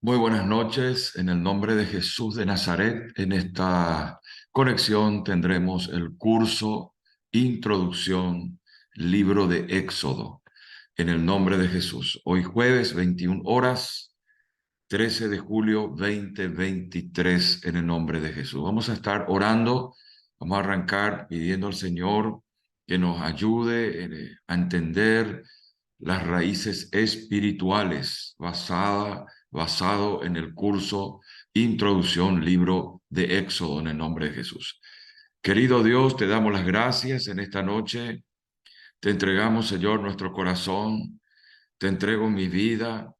Muy buenas noches. En el nombre de Jesús de Nazaret, en esta conexión tendremos el curso Introducción, Libro de Éxodo. En el nombre de Jesús. Hoy jueves, 21 horas, 13 de julio 2023, en el nombre de Jesús. Vamos a estar orando, vamos a arrancar pidiendo al Señor que nos ayude a entender las raíces espirituales basado en el curso Introducción, Libro de Éxodo, en el nombre de Jesús. Querido Dios, te damos las gracias en esta noche. Te entregamos, Señor, nuestro corazón. Te entrego mi vida.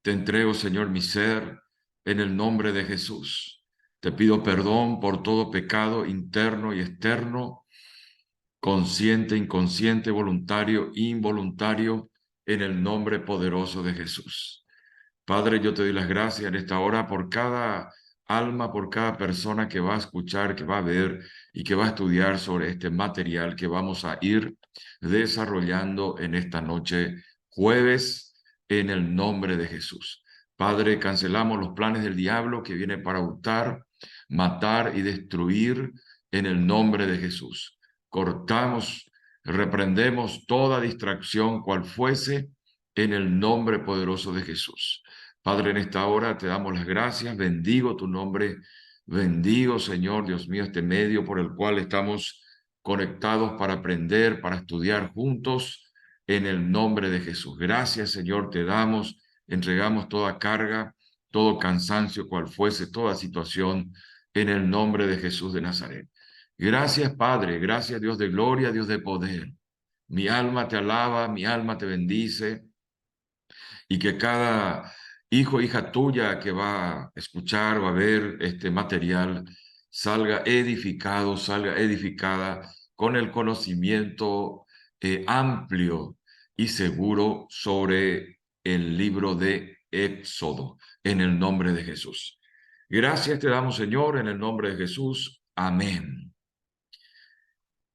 Te entrego, Señor, mi ser, en el nombre de Jesús. Te pido perdón por todo pecado interno y externo, consciente, inconsciente, voluntario, involuntario, en el nombre poderoso de Jesús. Padre, yo te doy las gracias en esta hora por cada alma, por cada persona que va a escuchar, que va a ver y que va a estudiar sobre este material que vamos a ir desarrollando en esta noche, jueves, en el nombre de Jesús. Padre, cancelamos los planes del diablo que viene para hurtar, matar y destruir en el nombre de Jesús. Cortamos, reprendemos toda distracción, cual fuese, en el nombre poderoso de Jesús. Padre, en esta hora te damos las gracias, bendigo tu nombre, bendigo, Señor, Dios mío, este medio por el cual estamos conectados para aprender, para estudiar juntos, en el nombre de Jesús. Gracias, Señor, te damos, entregamos toda carga, todo cansancio, cual fuese, toda situación, en el nombre de Jesús de Nazaret. Gracias, Padre, gracias, Dios de gloria, Dios de poder. Mi alma te alaba, mi alma te bendice, y que cada hijo, hija tuya que va a escuchar, va a ver este material, salga edificado, salga edificada con el conocimiento amplio y seguro sobre el libro de Éxodo, en el nombre de Jesús. Gracias te damos, Señor, en el nombre de Jesús. Amén.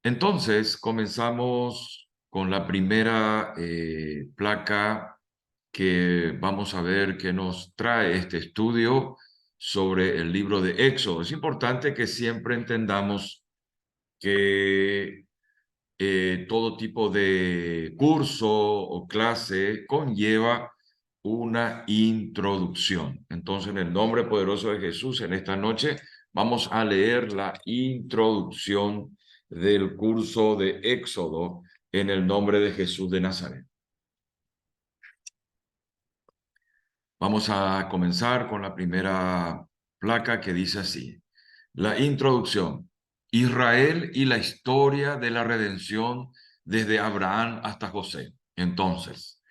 Entonces, comenzamos con la primera placa que vamos a ver que nos trae este estudio sobre el libro de Éxodo. Es importante que siempre entendamos que todo tipo de curso o clase conlleva una introducción. Entonces, en el nombre poderoso de Jesús, en esta noche vamos a leer la introducción del curso de Éxodo en el nombre de Jesús de Nazaret. Vamos a comenzar con la primera placa que dice así. La introducción. Israel y la historia de la redención desde Abraham hasta José. Entonces,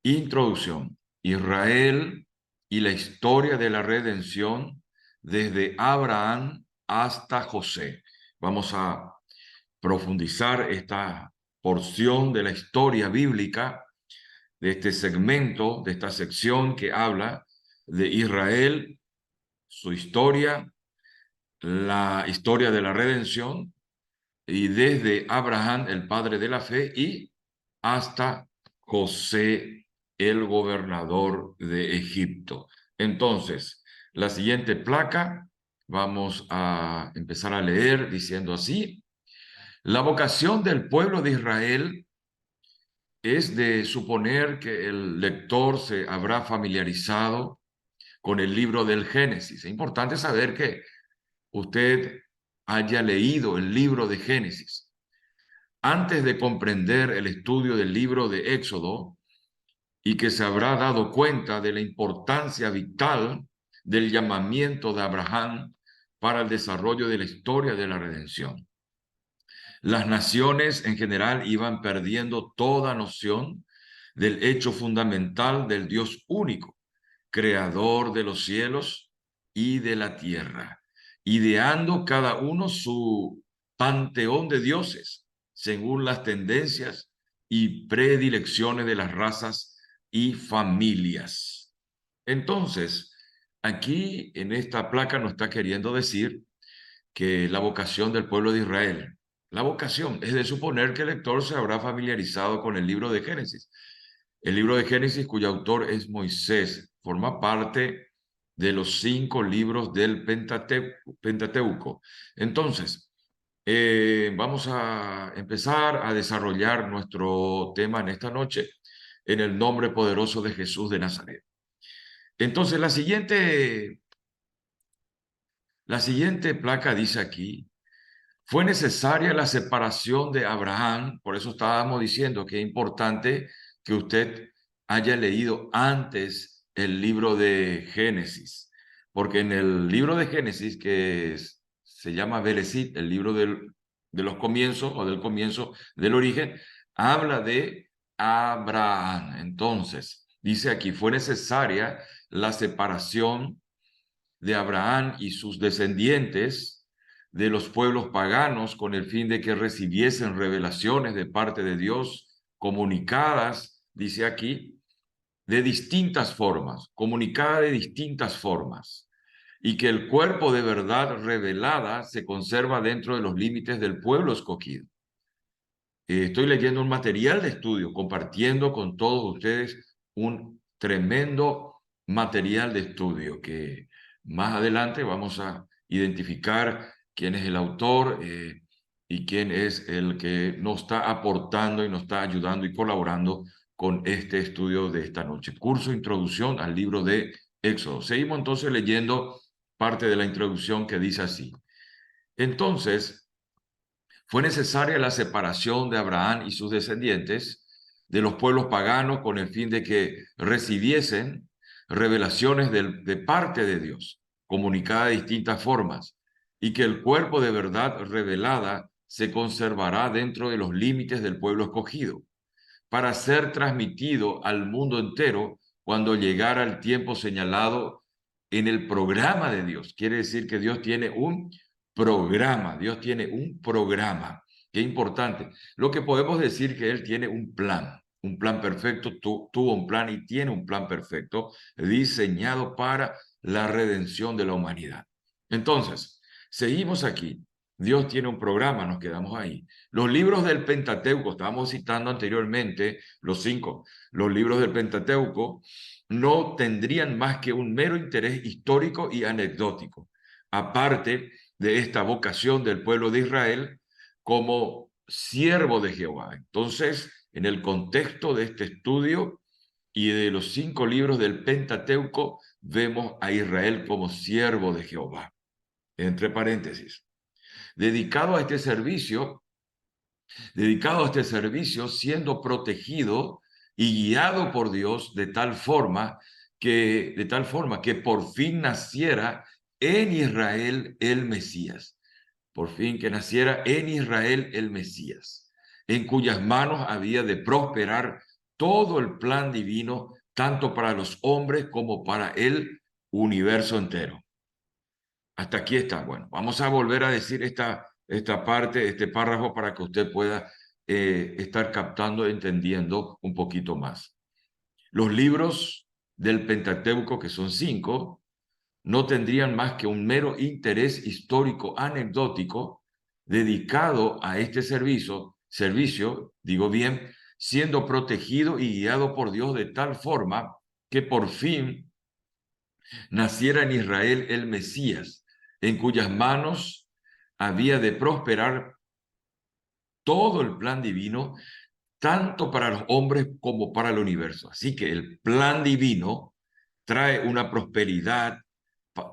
introducción. Israel y la historia de la redención desde Abraham hasta José. Vamos a profundizar esta porción de la historia bíblica, de este segmento, de esta sección que habla de Israel, su historia, la historia de la redención, y desde Abraham, el padre de la fe, y hasta José, el gobernador de Egipto. Entonces, la siguiente placa, vamos a empezar a leer diciendo así: la vocación del pueblo de Israel es de suponer que el lector se habrá familiarizado con el libro del Génesis. Es importante saber que usted haya leído el libro de Génesis. Antes de comprender el estudio del libro de Éxodo, y que se habrá dado cuenta de la importancia vital del llamamiento de Abraham para el desarrollo de la historia de la redención. Las naciones en general iban perdiendo toda noción del hecho fundamental del Dios único, creador de los cielos y de la tierra, ideando cada uno su panteón de dioses según las tendencias y predilecciones de las razas y familias. Entonces, aquí en esta placa nos está queriendo decir que la vocación del pueblo de Israel, la vocación es de suponer que el lector se habrá familiarizado con el libro de Génesis. El libro de Génesis, cuyo autor es Moisés, forma parte de los 5 libros del Pentateuco. Entonces, vamos a empezar a desarrollar nuestro tema en esta noche en el nombre poderoso de Jesús de Nazaret. Entonces, la siguiente placa dice aquí: fue necesaria la separación de Abraham. Por eso estábamos diciendo que es importante que usted haya leído antes el libro de Génesis, porque en el libro de Génesis, se llama Bereshit, el libro de los comienzos o del comienzo del origen, habla de Abraham. Entonces, dice aquí, fue necesaria la separación de Abraham y sus descendientes de los pueblos paganos con el fin de que recibiesen revelaciones de parte de Dios comunicadas, dice aquí, de distintas formas, comunicada de distintas formas, y que el cuerpo de verdad revelada se conserva dentro de los límites del pueblo escogido. Estoy leyendo un material de estudio, compartiendo con todos ustedes un tremendo material de estudio que más adelante vamos a identificar quién es el autor y quién es el que nos está aportando y nos está ayudando y colaborando con este estudio de esta noche. Curso Introducción al libro de Éxodo. Seguimos entonces leyendo parte de la introducción que dice así. Entonces, fue necesaria la separación de Abraham y sus descendientes de los pueblos paganos con el fin de que recibiesen revelaciones de parte de Dios, comunicada de distintas formas, y que el cuerpo de verdad revelada se conservará dentro de los límites del pueblo escogido, para ser transmitido al mundo entero cuando llegara el tiempo señalado en el programa de Dios. Quiere decir que Dios tiene un programa, Dios tiene un programa. Qué importante. Lo que podemos decir que Él tiene un plan perfecto, tuvo un plan y tiene un plan perfecto diseñado para la redención de la humanidad. Entonces, seguimos aquí. Dios tiene un programa, nos quedamos ahí. Los libros del Pentateuco, estábamos citando anteriormente los 5, los libros del Pentateuco no tendrían más que un mero interés histórico y anecdótico, aparte de esta vocación del pueblo de Israel como siervo de Jehová. Entonces, en el contexto de este estudio y de los 5 libros del Pentateuco, vemos a Israel como siervo de Jehová. Entre paréntesis, dedicado a este servicio, siendo protegido y guiado por Dios de tal forma que por fin naciera en Israel el Mesías. Por fin que naciera en Israel el Mesías, en cuyas manos había de prosperar todo el plan divino, tanto para los hombres como para el universo entero. Hasta aquí está. Bueno, vamos a volver a decir esta parte, este párrafo, para que usted pueda estar captando, entendiendo un poquito más. Los libros del Pentateuco, que son 5, no tendrían más que un mero interés histórico anecdótico dedicado a este servicio, digo bien, siendo protegido y guiado por Dios de tal forma que por fin naciera en Israel el Mesías, en cuyas manos había de prosperar todo el plan divino, tanto para los hombres como para el universo. Así que el plan divino trae una prosperidad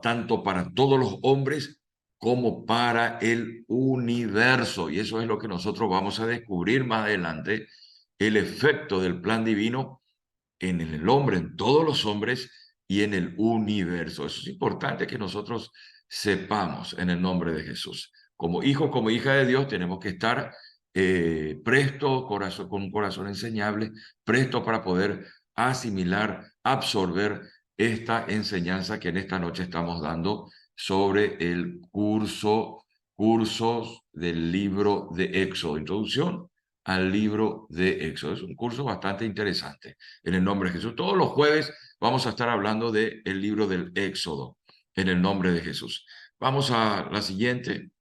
tanto para todos los hombres como para el universo. Y eso es lo que nosotros vamos a descubrir más adelante, el efecto del plan divino en el hombre, en todos los hombres y en el universo. Eso es importante que nosotros sepamos en el nombre de Jesús. Como hijo, como hija de Dios, tenemos que estar presto, con un corazón enseñable, presto para poder asimilar, absorber esta enseñanza que en esta noche estamos dando sobre el cursos del libro de Éxodo, introducción al libro de Éxodo. Es un curso bastante interesante. En el nombre de Jesús. Todos los jueves vamos a estar hablando del libro del Éxodo, en el nombre de Jesús. Vamos a la siguiente.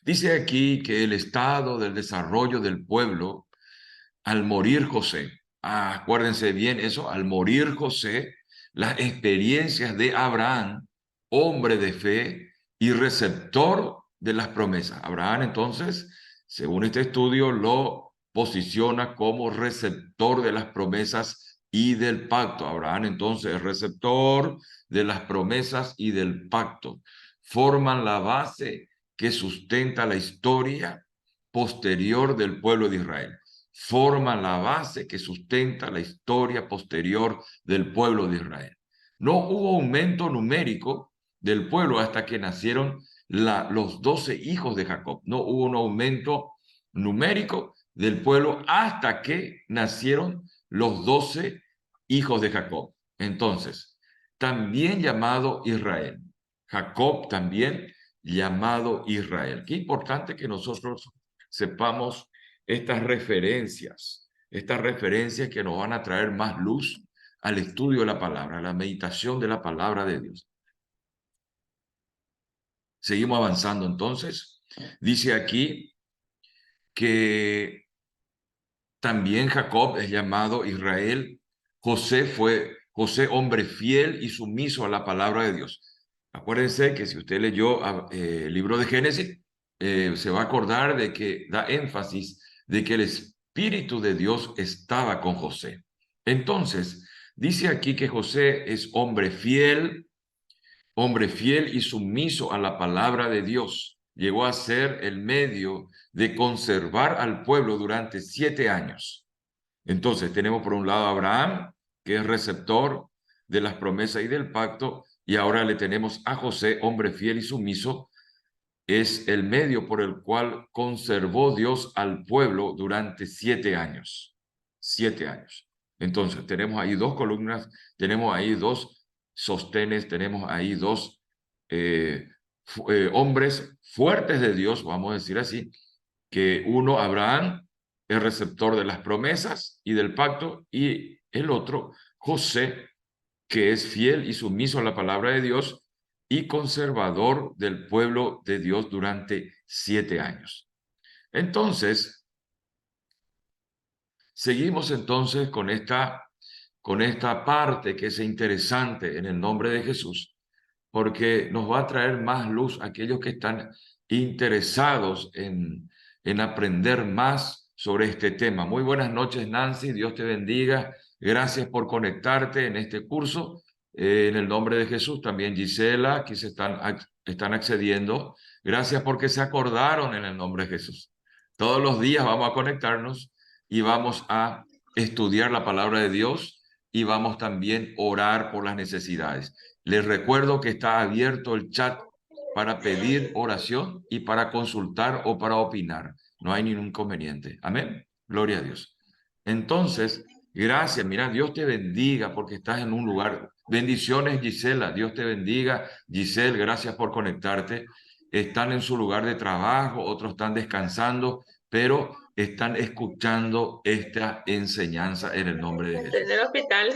Dice aquí que el estado del desarrollo del pueblo al morir José. Acuérdense bien eso, al morir José, las experiencias de Abraham, hombre de fe y receptor de las promesas. Abraham, entonces, según este estudio, lo posiciona como receptor de las promesas y del pacto. Abraham, entonces, es receptor de las promesas y del pacto. Forman la base que sustenta la historia posterior del pueblo de Israel. Forman la base que sustenta la historia posterior del pueblo de Israel. No hubo aumento numérico del pueblo hasta que nacieron los 12 hijos de Jacob. No hubo un aumento numérico del pueblo hasta que nacieron los 12 hijos de Jacob. Entonces, también llamado Israel. Jacob también llamado Israel. Qué importante que nosotros sepamos estas referencias que nos van a traer más luz al estudio de la palabra, a la meditación de la palabra de Dios. Seguimos avanzando entonces. Dice aquí que también Jacob es llamado Israel. José hombre fiel y sumiso a la palabra de Dios. Acuérdense que si usted leyó el libro de Génesis, se va a acordar de que da énfasis de que el Espíritu de Dios estaba con José. Entonces, dice aquí que José es hombre fiel y sumiso a la palabra de Dios. Llegó a ser el medio de conservar al pueblo durante 7 años. Entonces, tenemos por un lado a Abraham, que es receptor de las promesas y del pacto, y ahora le tenemos a José, hombre fiel y sumiso, es el medio por el cual conservó Dios al pueblo durante 7 años. 7 años. Entonces, tenemos ahí dos columnas, tenemos ahí dos sostenes, tenemos ahí dos hombres fuertes de Dios, vamos a decir así, que uno, Abraham, es receptor de las promesas y del pacto, y el otro, José, que es fiel y sumiso a la palabra de Dios y conservador del pueblo de Dios durante 7 años. Entonces, seguimos entonces con esta parte que es interesante en el nombre de Jesús, porque nos va a traer más luz a aquellos que están interesados en aprender más sobre este tema. Muy buenas noches, Nancy, Dios te bendiga. Gracias por conectarte en este curso. En el nombre de Jesús, también Gisela, aquí están accediendo. Gracias porque se acordaron en el nombre de Jesús. Todos los días vamos a conectarnos y vamos a estudiar la palabra de Dios y vamos también a orar por las necesidades. Les recuerdo que está abierto el chat para pedir oración y para consultar o para opinar. No hay ningún inconveniente. Amén. Gloria a Dios. Entonces, gracias. Mira, Dios te bendiga porque estás en un lugar. Bendiciones, Gisela. Dios te bendiga. Giselle, gracias por conectarte. Están en su lugar de trabajo, otros están descansando, pero están escuchando esta enseñanza en el nombre de Estoy Jesús. en el hospital.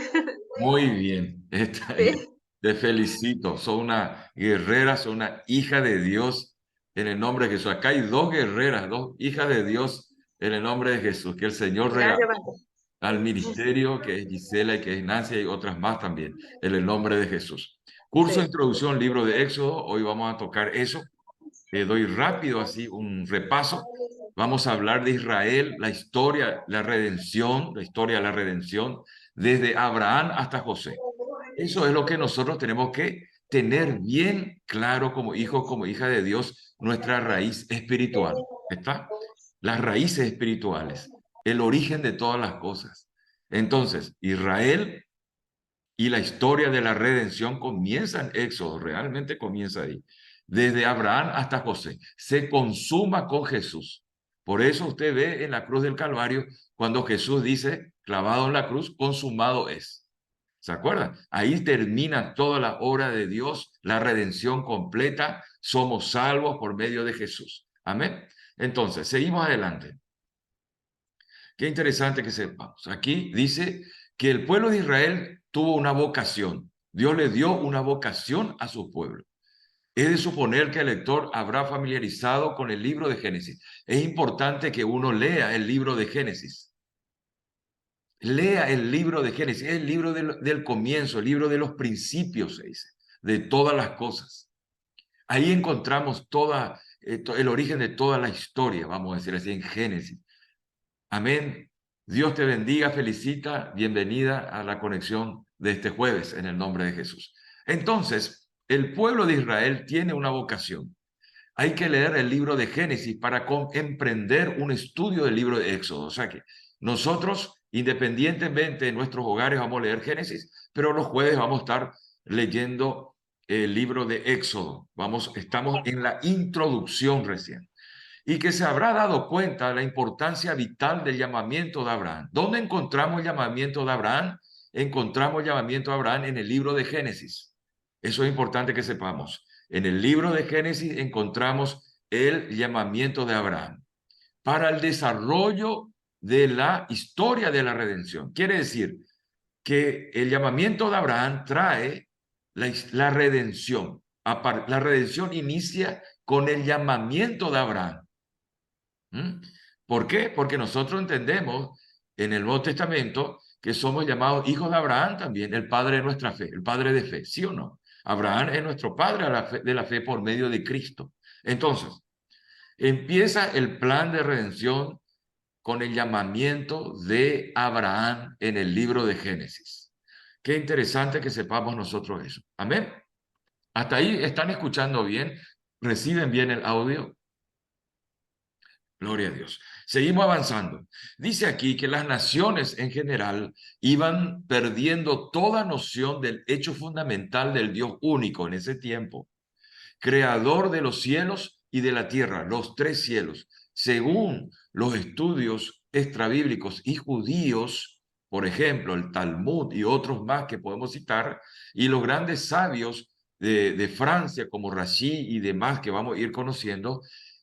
Muy bien, Sí. te felicito. Sos una guerrera, sos una hija de Dios en el nombre de Jesús. Acá hay dos guerreras, dos hijas de Dios en el nombre de Jesús, que el Señor Gracias, regaló Pastor. al ministerio, que es Gisela y que es Nancy y otras más también, en el nombre de Jesús. Curso de Sí. introducción, libro de Éxodo. Hoy vamos a tocar eso. Doy rápido así un repaso. Vamos a hablar de Israel, la historia, la redención, la historia de la redención, desde Abraham hasta José. Eso es lo que nosotros tenemos que tener bien claro como hijos, como hija de Dios, nuestra raíz espiritual. ¿Está? Las raíces espirituales, el origen de todas las cosas. Entonces, Israel y la historia de la redención comienza en Éxodo, realmente comienza ahí. Desde Abraham hasta José. Se consuma con Jesús. Por eso usted ve en la cruz del Calvario, cuando Jesús dice, clavado en la cruz, consumado es. ¿Se acuerdan? Ahí termina toda la obra de Dios, la redención completa. Somos salvos por medio de Jesús. Amén. Entonces, seguimos adelante. Qué interesante que sepamos. Aquí dice que el pueblo de Israel tuvo una vocación. Dios le dio una vocación a su pueblo. Es de suponer que el lector habrá familiarizado con el libro de Génesis. Es importante que uno lea el libro de Génesis. Lea el libro de Génesis, es el libro del comienzo, el libro de los principios, se dice, de todas las cosas. Ahí encontramos el origen de toda la historia, vamos a decir así, en Génesis. Amén. Dios te bendiga, felicita, bienvenida a la conexión de este jueves en el nombre de Jesús. Entonces, el pueblo de Israel tiene una vocación. Hay que leer el libro de Génesis para emprender un estudio del libro de Éxodo. O sea que nosotros, independientemente de nuestros hogares, vamos a leer Génesis, pero los jueves vamos a estar leyendo el libro de Éxodo. Estamos en la introducción recién. Y que se habrá dado cuenta de la importancia vital del llamamiento de Abraham. ¿Dónde encontramos el llamamiento de Abraham? Encontramos el llamamiento de Abraham en el libro de Génesis. Eso es importante que sepamos. En el libro de Génesis encontramos el llamamiento de Abraham para el desarrollo de la historia de la redención. Quiere decir que el llamamiento de Abraham trae la redención. La redención inicia con el llamamiento de Abraham. ¿Por qué? Porque nosotros entendemos en el Nuevo Testamento que somos llamados hijos de Abraham también, el padre de nuestra fe, el padre de fe, ¿sí o no? Abraham es nuestro padre de la fe por medio de Cristo. Entonces, empieza el plan de redención con el llamamiento de Abraham en el libro de Génesis. Qué interesante que sepamos nosotros eso. Amén. Hasta ahí están escuchando bien, reciben bien el audio. Gloria a Dios. Seguimos avanzando. Dice aquí que las naciones en general iban perdiendo toda noción del hecho fundamental del Dios único en ese tiempo, creador de los cielos y de la tierra, los tres cielos. Según los estudios extrabíblicos y judíos, por ejemplo, el Talmud y otros más que podemos citar, y los grandes sabios de Francia como Rashi y demás que vamos a ir conociendo,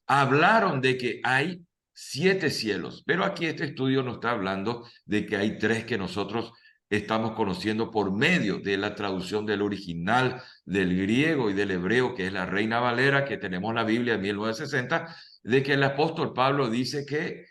hablaron de que hay 7 cielos, pero aquí este estudio nos está hablando de que hay 3 que nosotros estamos conociendo por medio de la traducción del original del griego y del hebreo, que es la Reina Valera, que tenemos la Biblia de 1960, de que el apóstol Pablo dice que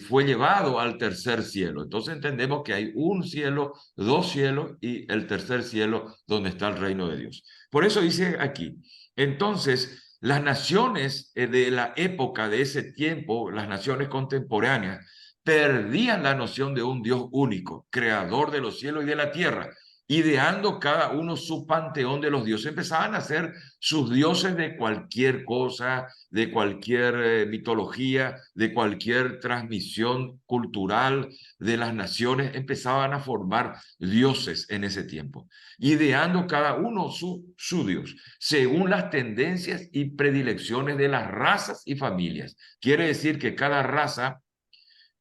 fue llevado al tercer cielo. Entonces entendemos que hay un cielo, 2 cielos y el tercer cielo donde está el reino de Dios. Por eso dice aquí, entonces las naciones de la época de ese tiempo, las naciones contemporáneas, perdían la noción de un Dios único, creador de los cielos y de la tierra, ideando cada uno su panteón de los dioses. Empezaban a ser sus dioses de cualquier cosa, de cualquier mitología, de cualquier transmisión cultural de las naciones. Empezaban a formar dioses en ese tiempo, ideando cada uno su Dios, según las tendencias y predilecciones de las razas y familias. Quiere decir que cada raza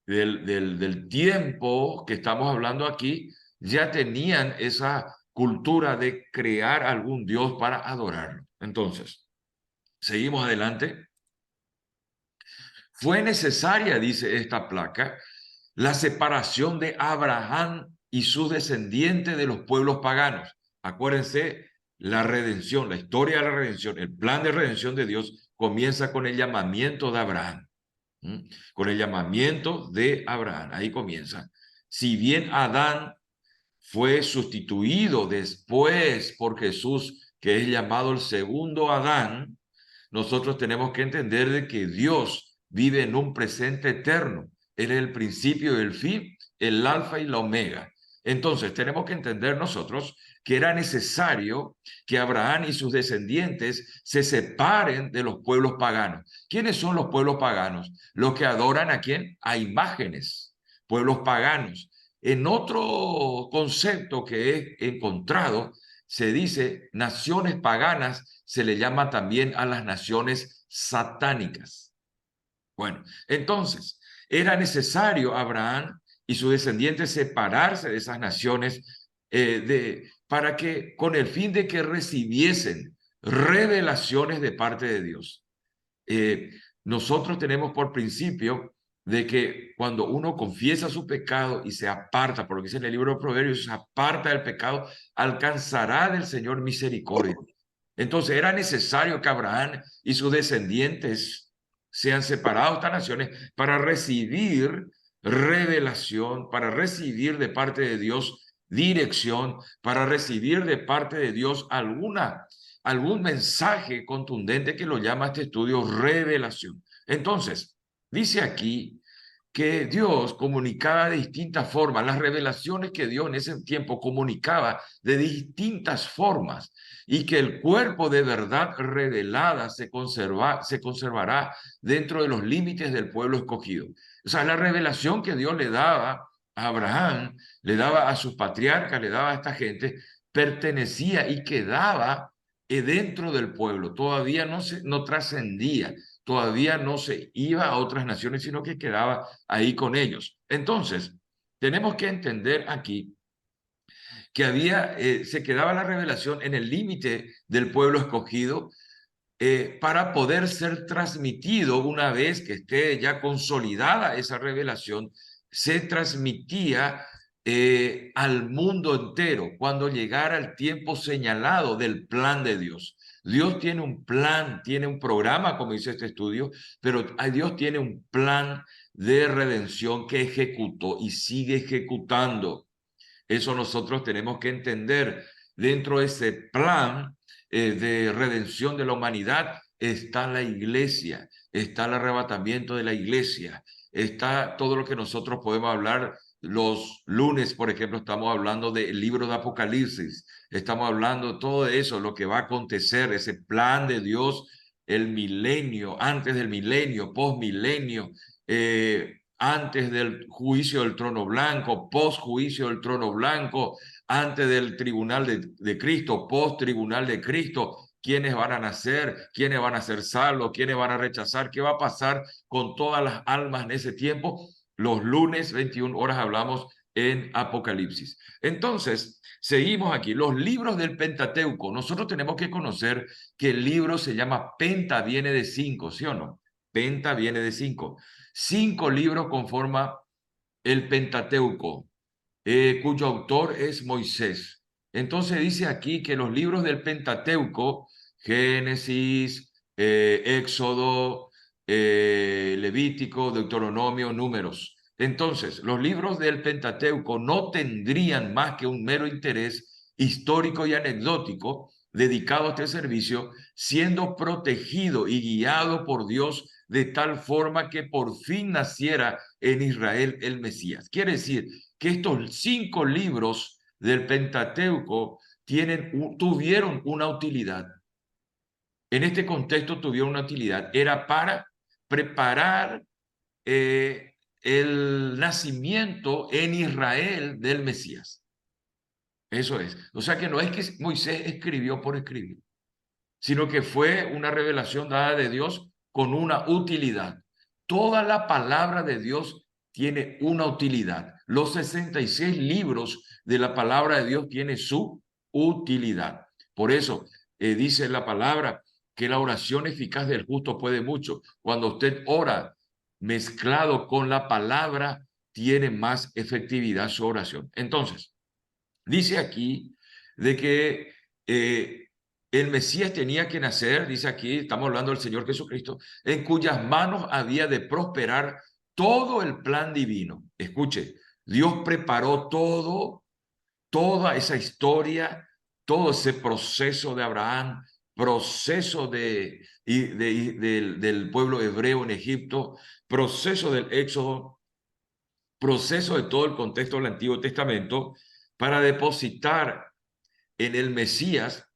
del tiempo que estamos hablando aquí, ya tenían esa cultura de crear algún Dios para adorarlo. Entonces, seguimos adelante. Fue necesaria, dice esta placa, la separación de Abraham y sus descendientes de los pueblos paganos. Acuérdense, la redención, la historia de la redención, el plan de redención de Dios comienza con el llamamiento de Abraham. Con el llamamiento de Abraham. Ahí comienza. Si bien Adán fue sustituido después por Jesús, que es llamado el segundo Adán, nosotros tenemos que entender de que Dios vive en un presente eterno. Él es el principio y el fin, el alfa y la omega. Entonces tenemos que entender nosotros que era necesario que Abraham y sus descendientes se separen de los pueblos paganos. ¿Quiénes son los pueblos paganos? Los que adoran a quién? A imágenes, pueblos paganos. En otro concepto que he encontrado, se dice naciones paganas, se le llama también a las naciones satánicas. Bueno, entonces, era necesario Abraham y sus descendientes separarse de esas naciones para que, con el fin de que recibiesen revelaciones de parte de Dios. Nosotros tenemos por principio de que cuando uno confiesa su pecado y se aparta, por lo que dice en el libro de Proverbios, se aparta del pecado, alcanzará del Señor misericordia. Entonces era necesario que Abraham y sus descendientes sean separados de estas naciones para recibir revelación, para recibir de parte de Dios dirección, para recibir de parte de Dios algún mensaje contundente, que lo llama este estudio revelación. Entonces, dice aquí que Dios comunicaba de distintas formas, las revelaciones que Dios en ese tiempo comunicaba de distintas formas, y que el cuerpo de verdad revelada se conservará dentro de los límites del pueblo escogido. O sea, la revelación que Dios le daba a Abraham, le daba a sus patriarcas, le daba a esta gente, pertenecía y quedaba dentro del pueblo, todavía no trascendía, todavía no se iba a otras naciones, sino que quedaba ahí con ellos. Entonces, tenemos que entender aquí que se quedaba la revelación en el límite del pueblo escogido, para poder ser transmitido una vez que esté ya consolidada esa revelación, se transmitía al mundo entero cuando llegara el tiempo señalado del plan de Dios. Dios tiene un plan, tiene un programa, como dice este estudio, pero Dios tiene un plan de redención que ejecutó y sigue ejecutando. Eso nosotros tenemos que entender. Dentro de ese plan de redención de la humanidad está la iglesia, está el arrebatamiento de la iglesia, está todo lo que nosotros podemos hablar. Los lunes, por ejemplo, estamos hablando del libro de Apocalipsis, estamos hablando de todo eso, lo que va a acontecer, ese plan de Dios, el milenio, antes del milenio, postmilenio, antes del juicio del trono blanco, post juicio del trono blanco, antes del tribunal de Cristo, post tribunal de Cristo. ¿Quiénes van a nacer? ¿Quiénes van a ser salvos? ¿Quiénes van a rechazar? ¿Qué va a pasar con todas las almas en ese tiempo? Los lunes 21 horas hablamos en Apocalipsis. Entonces, seguimos aquí. Los libros del Pentateuco. Nosotros tenemos que conocer que el libro se llama Penta, viene de 5, ¿sí o no? Penta viene de 5. 5 libros conforman el Pentateuco, cuyo autor es Moisés. Entonces dice aquí que los libros del Pentateuco, Génesis, Éxodo, Levítico, Deuteronomio, Números. Entonces, los libros del Pentateuco no tendrían más que un mero interés histórico y anecdótico dedicado a este servicio, siendo protegido y guiado por Dios de tal forma que por fin naciera en Israel el Mesías. Quiere decir que estos 5 libros del Pentateuco tuvieron una utilidad. En este contexto tuvieron una utilidad. Era para preparar el nacimiento en Israel del Mesías. Eso es. O sea que no es que Moisés escribió por escribir, sino que fue una revelación dada de Dios con una utilidad. Toda la palabra de Dios tiene una utilidad. Los 66 libros de la palabra de Dios tienen su utilidad. Por eso dice la palabra que la oración eficaz del justo puede mucho. Cuando usted ora mezclado con la palabra, tiene más efectividad su oración. Entonces, dice aquí de que el Mesías tenía que nacer, dice aquí, estamos hablando del Señor Jesucristo, en cuyas manos había de prosperar todo el plan divino. Escuche, Dios preparó toda esa historia, todo ese proceso de Abraham, proceso del pueblo hebreo en Egipto, proceso del Éxodo, proceso de todo el contexto del Antiguo Testamento, para depositar en el Mesías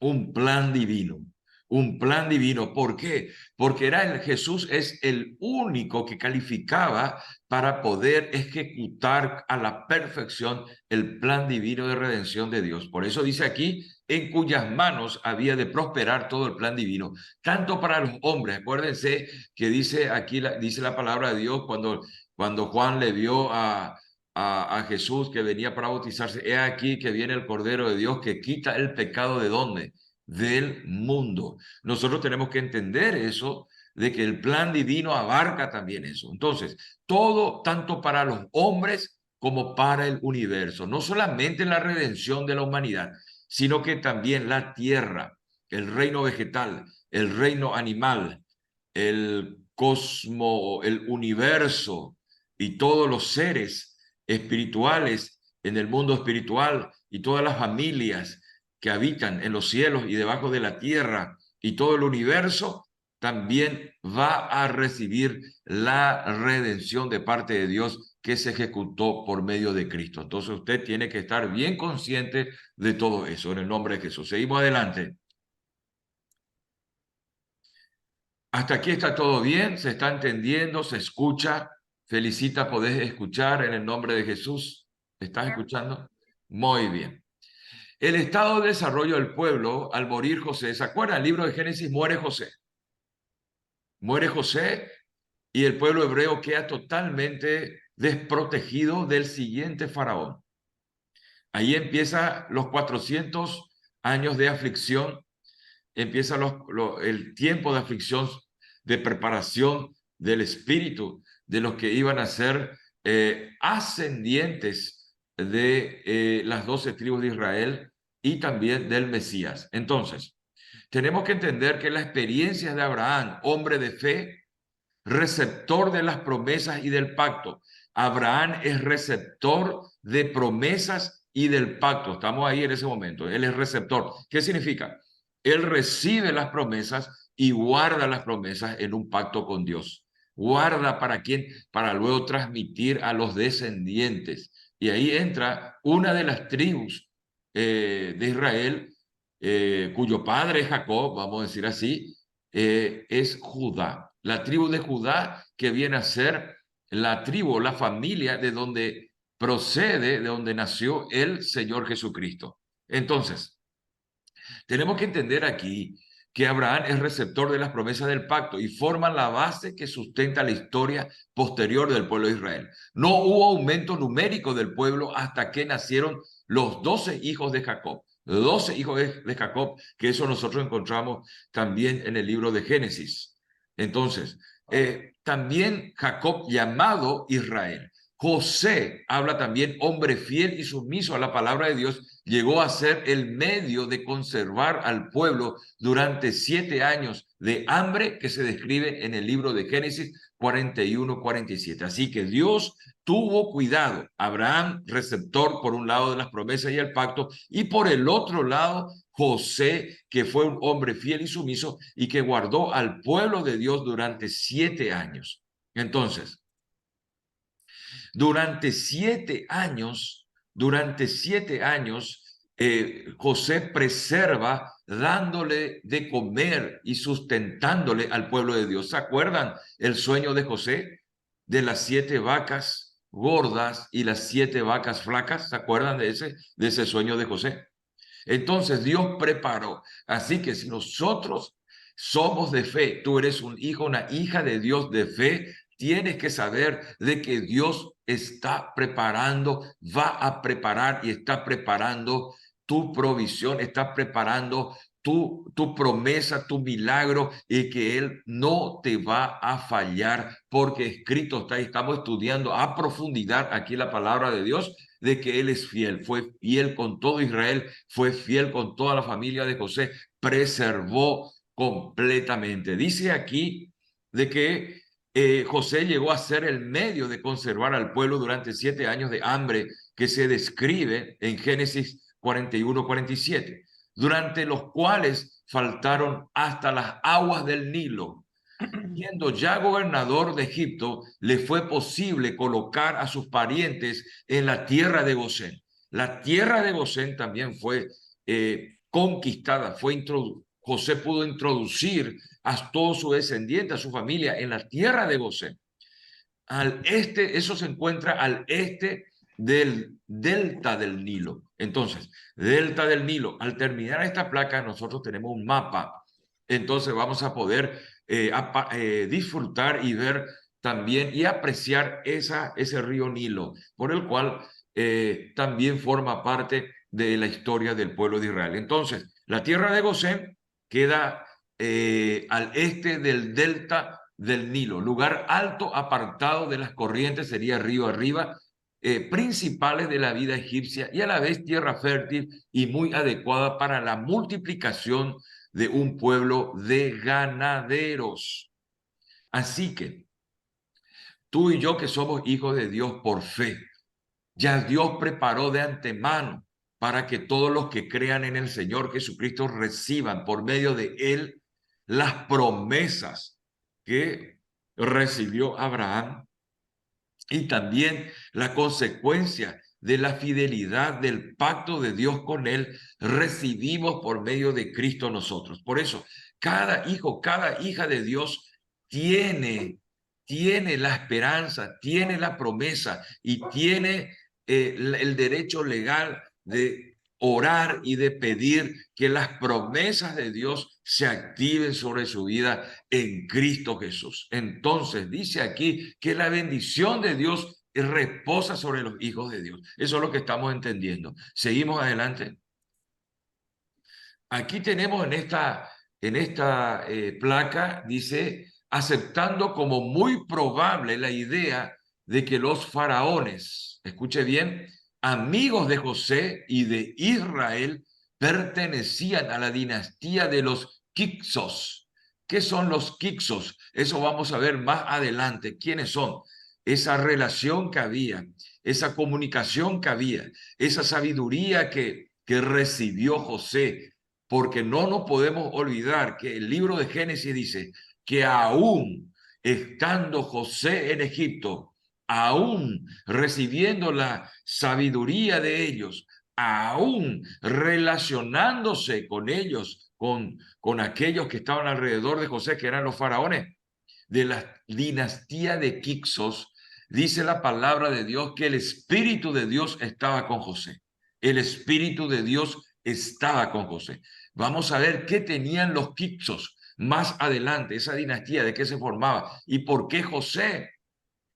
un plan divino. Un plan divino. ¿Por qué? Porque Jesús es el único que calificaba para poder ejecutar a la perfección el plan divino de redención de Dios. Por eso dice aquí, en cuyas manos había de prosperar todo el plan divino, tanto para los hombres. Acuérdense que dice aquí, dice la palabra de Dios cuando Juan le vio a Jesús que venía para bautizarse. He aquí que viene el Cordero de Dios que quita el pecado ¿de dónde? Del mundo. Nosotros tenemos que entender eso, de que el plan divino abarca también eso. Entonces, todo, tanto para los hombres como para el universo, no solamente la redención de la humanidad, sino que también la tierra, el reino vegetal, el reino animal, el cosmo, el universo y todos los seres espirituales en el mundo espiritual y todas las familias que habitan en los cielos y debajo de la tierra y todo el universo, también va a recibir la redención de parte de Dios que se ejecutó por medio de Cristo. Entonces usted tiene que estar bien consciente de todo eso en el nombre de Jesús. Seguimos adelante. Hasta aquí está todo bien, se está entendiendo, se escucha. Felicita, podés escuchar en el nombre de Jesús. ¿Estás escuchando? Muy bien. El estado de desarrollo del pueblo al morir José. ¿Se acuerdan? El libro de Génesis, muere José. Muere José y el pueblo hebreo queda totalmente desprotegido del siguiente faraón. Ahí empieza los 400 años de aflicción, empieza el tiempo de aflicción, de preparación del espíritu, de los que iban a ser ascendientes de las 12 tribus de Israel y también del Mesías. Entonces, tenemos que entender que la experiencia de Abraham, hombre de fe, receptor de las promesas y del pacto. Abraham es receptor de promesas y del pacto. Estamos ahí en ese momento. Él es receptor. ¿Qué significa? Él recibe las promesas y guarda las promesas en un pacto con Dios. Guarda para quién, para luego transmitir a los descendientes. Y ahí entra una de las tribus de Israel, cuyo padre es Jacob, vamos a decir así, es Judá. La tribu de Judá, que viene a ser la tribu, la familia de donde procede, de donde nació el Señor Jesucristo. Entonces, tenemos que entender aquí que Abraham es receptor de las promesas del pacto y forma la base que sustenta la historia posterior del pueblo de Israel. No hubo aumento numérico del pueblo hasta que nacieron los 12 hijos de Jacob. 12 hijos de Jacob, que eso nosotros encontramos también en el libro de Génesis. Entonces, también Jacob llamado Israel. José habla también, hombre fiel y sumiso a la palabra de Dios, llegó a ser el medio de conservar al pueblo durante 7 años de hambre que se describe en el libro de Génesis 41-47. Así que Dios tuvo cuidado. Abraham, receptor por un lado de las promesas y el pacto, y por el otro lado, José, que fue un hombre fiel y sumiso y que guardó al pueblo de Dios durante 7 años. Entonces, durante 7 años, José preserva dándole de comer y sustentándole al pueblo de Dios. ¿Se acuerdan el sueño de José? De las 7 vacas gordas y las 7 vacas flacas. ¿Se acuerdan de ese sueño de José? Entonces Dios preparó. Así que si nosotros somos de fe, tú eres un hijo, una hija de Dios de fe, tienes que saber de que Dios está preparando, va a preparar y está preparando tu provisión, está preparando tu promesa, tu milagro, y que Él no te va a fallar, porque escrito está, y estamos estudiando a profundidad aquí la palabra de Dios, de que Él es fiel, fue fiel con todo Israel, fue fiel con toda la familia de José, preservó completamente. Dice aquí de que José llegó a ser el medio de conservar al pueblo durante 7 años de hambre que se describe en Génesis 41-47, durante los cuales faltaron hasta las aguas del Nilo. Siendo ya gobernador de Egipto, le fue posible colocar a sus parientes en la tierra de Gosén. La tierra de Gosén también fue conquistada, José pudo introducir a todo su descendiente, a su familia, en la tierra de Gosén. Al este, eso se encuentra al este del delta del Nilo. Entonces, delta del Nilo, al terminar esta placa, nosotros tenemos un mapa. Entonces vamos a poder disfrutar y ver también y apreciar ese río Nilo, por el cual también forma parte de la historia del pueblo de Israel. Entonces, la tierra de Gosén queda al este del delta del Nilo, lugar alto apartado de las corrientes, sería río arriba, principales de la vida egipcia, y a la vez tierra fértil y muy adecuada para la multiplicación de un pueblo de ganaderos. Así que tú y yo que somos hijos de Dios por fe. Ya Dios preparó de antemano para que todos los que crean en el Señor Jesucristo reciban por medio de Él las promesas que recibió Abraham y también la consecuencia de la fidelidad del pacto de Dios con él, recibimos por medio de Cristo nosotros. Por eso, cada hijo, cada hija de Dios tiene la esperanza, tiene la promesa y tiene el derecho legal de orar y de pedir que las promesas de Dios se activen sobre su vida en Cristo Jesús. Entonces dice aquí que la bendición de Dios reposa sobre los hijos de Dios. Eso es lo que estamos entendiendo. Seguimos adelante. Aquí tenemos en esta placa, dice, aceptando como muy probable la idea de que los faraones, escuche bien, amigos de José y de Israel, pertenecían a la dinastía de los Quixos. ¿Qué son los Quixos? Eso vamos a ver más adelante. ¿Quiénes son? Esa relación que había, esa comunicación que había, esa sabiduría que recibió José, porque no nos podemos olvidar que el libro de Génesis dice que aún estando José en Egipto, aún recibiendo la sabiduría de ellos, aún relacionándose con ellos, con aquellos que estaban alrededor de José, que eran los faraones de la dinastía de Quixos, dice la palabra de Dios que el Espíritu de Dios estaba con José. El Espíritu de Dios estaba con José. Vamos a ver qué tenían los Quixos más adelante, esa dinastía, de qué se formaba y por qué José.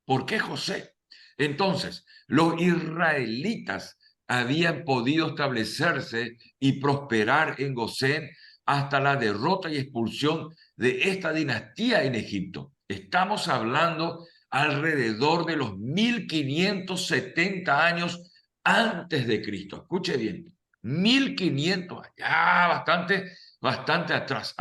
¿Por qué José? Entonces, los israelitas habían podido establecerse y prosperar en Gosén hasta la derrota y expulsión de esta dinastía en Egipto. Estamos hablando alrededor de los 1570 años antes de Cristo. Escuche bien, 1500, ya bastante atrás,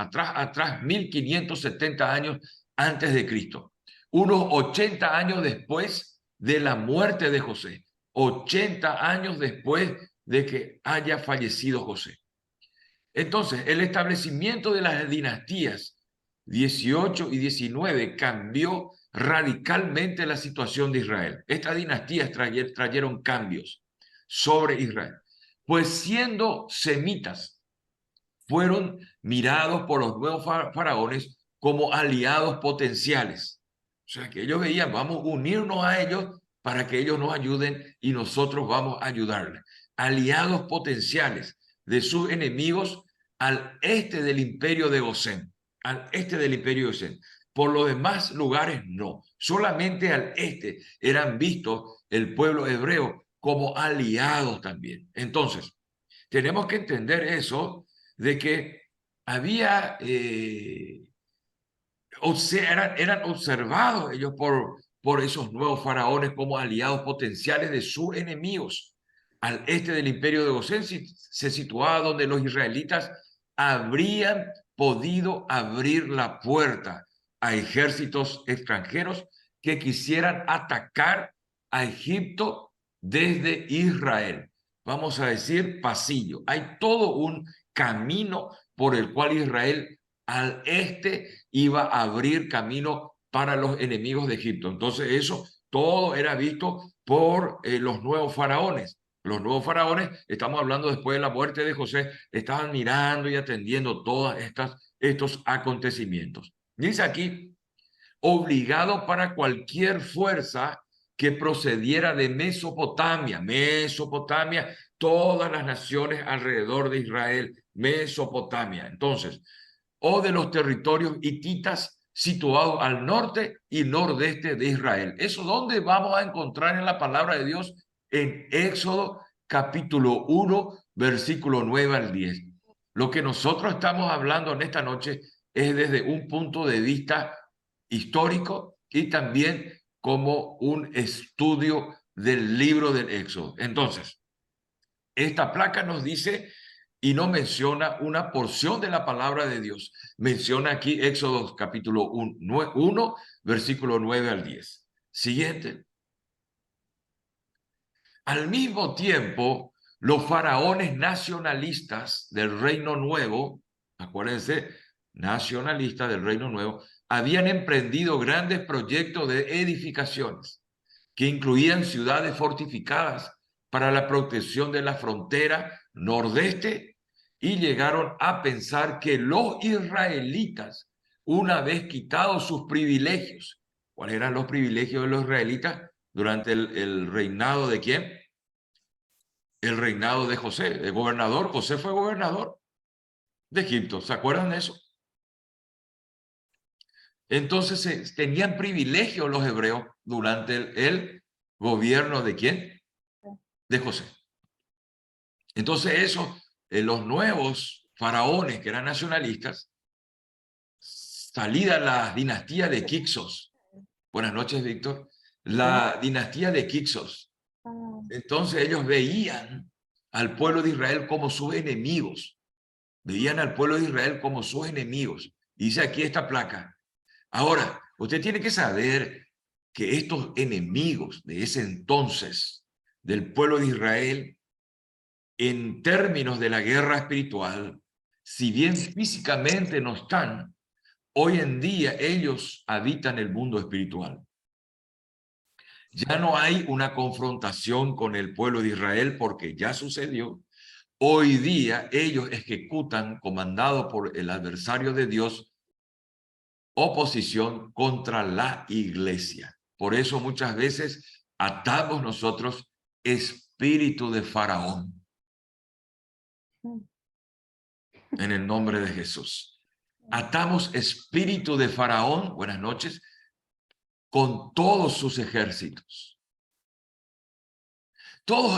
1570 años antes de Cristo. Unos 80 años después de la muerte de José, 80 años después de que haya fallecido José. Entonces, el establecimiento de las dinastías 18 y 19 cambió radicalmente la situación de Israel. Estas dinastías trajeron cambios sobre Israel, pues siendo semitas, fueron mirados por los nuevos faraones como aliados potenciales. O sea, que ellos veían, vamos a unirnos a ellos para que ellos nos ayuden y nosotros vamos a ayudarles. Aliados potenciales de sus enemigos al este del imperio de Gosén, al este del imperio de Gosén. Por los demás lugares no, solamente al este eran vistos el pueblo hebreo como aliados también. Entonces, tenemos que entender eso de que había, eran observados ellos por esos nuevos faraones como aliados potenciales de sus enemigos. Al este del imperio de Gosén se situaba donde los israelitas habrían podido abrir la puerta a ejércitos extranjeros que quisieran atacar a Egipto desde Israel. Vamos a decir pasillo. Hay todo un camino por el cual Israel al este iba a abrir camino para los enemigos de Egipto. Entonces eso todo era visto por los nuevos faraones. Los nuevos faraones, estamos hablando después de la muerte de José, estaban mirando y atendiendo todos estos acontecimientos. Dice aquí, obligado para cualquier fuerza que procediera de Mesopotamia, todas las naciones alrededor de Israel, Mesopotamia. Entonces, o de los territorios hititas situados al norte y nordeste de Israel. ¿Eso dónde vamos a encontrar en la palabra de Dios? En Éxodo capítulo 1, versículo 9 al 10. Lo que nosotros estamos hablando en esta noche es desde un punto de vista histórico y también como un estudio del libro del Éxodo. Entonces, esta placa nos dice y no menciona una porción de la palabra de Dios. Menciona aquí Éxodo capítulo 1, versículo 9 al 10. Siguiente. Al mismo tiempo, los faraones nacionalistas del Reino Nuevo, acuérdense, nacionalistas del Reino Nuevo, habían emprendido grandes proyectos de edificaciones que incluían ciudades fortificadas para la protección de la frontera nordeste y llegaron a pensar que los israelitas, una vez quitados sus privilegios, ¿cuáles eran los privilegios de los israelitas durante el reinado de quién? El reinado de José, el gobernador. José fue gobernador de Egipto, ¿se acuerdan de eso? Entonces tenían privilegios los hebreos durante el gobierno de ¿quién? De José. Entonces eso, los nuevos faraones que eran nacionalistas, salida la dinastía de Quixos. Buenas noches, Víctor. La dinastía de Quixos. Entonces ellos veían al pueblo de Israel como sus enemigos. Veían al pueblo de Israel como sus enemigos. Dice aquí esta placa. Ahora, usted tiene que saber que estos enemigos de ese entonces del pueblo de Israel, en términos de la guerra espiritual, si bien físicamente no están, hoy en día ellos habitan el mundo espiritual. Ya no hay una confrontación con el pueblo de Israel porque ya sucedió. Hoy día ellos ejecutan, comandado por el adversario de Dios, oposición contra la iglesia. Por eso muchas veces atamos nosotros espíritu de Faraón en el nombre de Jesús. Atamos espíritu de Faraón, buenas noches, con todos sus ejércitos.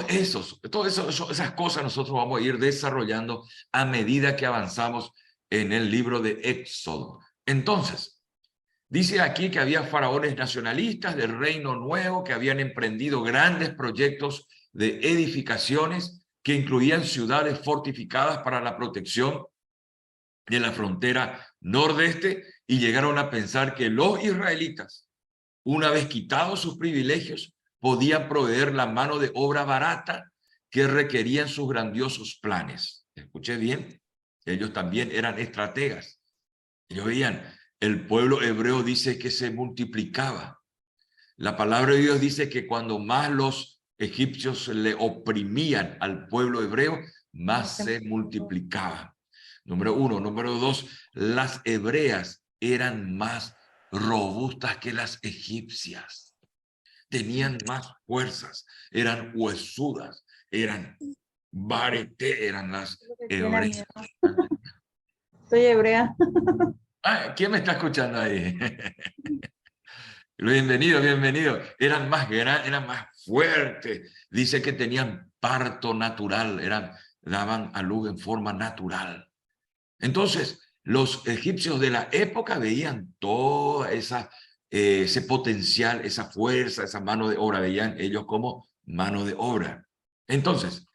Esas cosas nosotros vamos a ir desarrollando a medida que avanzamos en el libro de Éxodo. Entonces, dice aquí que había faraones nacionalistas del Reino Nuevo que habían emprendido grandes proyectos de edificaciones que incluían ciudades fortificadas para la protección de la frontera nordeste y llegaron a pensar que los israelitas, una vez quitados sus privilegios, podían proveer la mano de obra barata que requerían sus grandiosos planes. Escuché bien, ellos también eran estrategas. Ellos veían, el pueblo hebreo dice que se multiplicaba. La palabra de Dios dice que cuando más los egipcios le oprimían al pueblo hebreo, más se multiplicaba. Número uno. Número dos, las hebreas eran más robustas que las egipcias. Tenían más fuerzas, eran huesudas, eran varete, eran las hebreas. Soy hebrea. ¿Quién me está escuchando ahí? Bienvenido, bienvenido. Eran más grandes, eran más fuertes. Dice que tenían parto natural, daban a luz en forma natural. Entonces, los egipcios de la época veían toda ese potencial, esa fuerza, esa mano de obra, veían ellos como mano de obra. Entonces,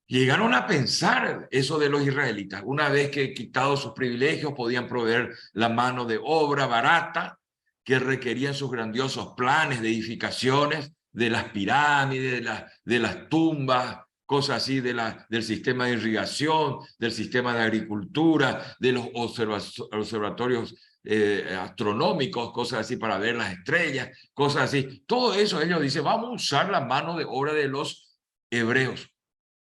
llegaron a pensar eso de los israelitas. Una vez que quitados sus privilegios, podían proveer la mano de obra barata que requerían sus grandiosos planes de edificaciones, de las pirámides, de las tumbas, cosas así, del sistema de irrigación, del sistema de agricultura, de los observatorios astronómicos, cosas así para ver las estrellas, cosas así. Todo eso ellos dicen, vamos a usar la mano de obra de los hebreos.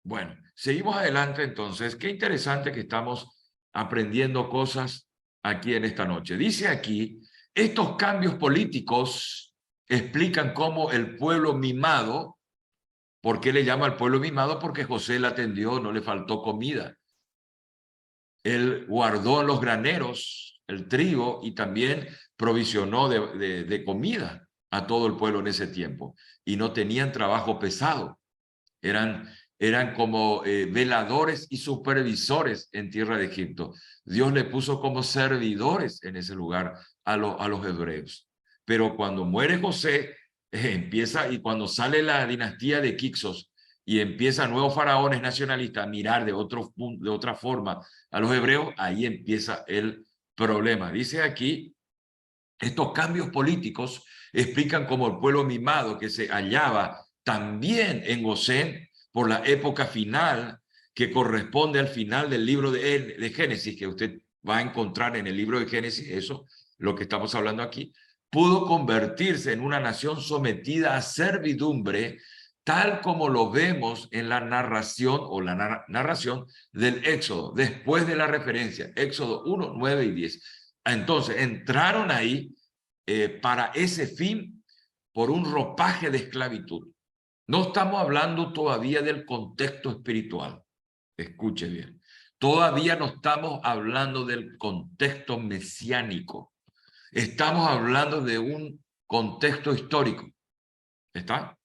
Bueno, seguimos adelante entonces. Qué interesante que estamos aprendiendo cosas aquí en esta noche. Dice aquí, estos cambios políticos explican cómo el pueblo mimado, ¿por qué le llama al pueblo mimado? Porque José le atendió, no le faltó comida. Él guardó en los graneros el trigo y también provisionó de comida a todo el pueblo en ese tiempo. Y no tenían trabajo pesado. Eran como veladores y supervisores en tierra de Egipto. Dios le puso como servidores en ese lugar a los hebreos. Pero cuando muere José, empieza, y cuando sale la dinastía de Quixos y empiezan nuevos faraones nacionalistas a mirar de otra forma a los hebreos, ahí empieza el problema. Dice aquí Estos cambios políticos explican cómo el pueblo mimado que se hallaba también en Gosén por la época final que corresponde al final del libro de Génesis, que usted va a encontrar en el libro de Génesis, eso, lo que estamos hablando aquí, pudo convertirse en una nación sometida a servidumbre, tal como lo vemos en la narración o la narración del Éxodo, después de la referencia, Éxodo 1, 9 y 10. Entonces, entraron ahí para ese fin por un ropaje de esclavitud. No estamos hablando todavía del contexto espiritual. Escuche bien. Todavía no estamos hablando del contexto mesiánico. Estamos hablando de un contexto histórico. ¿Está?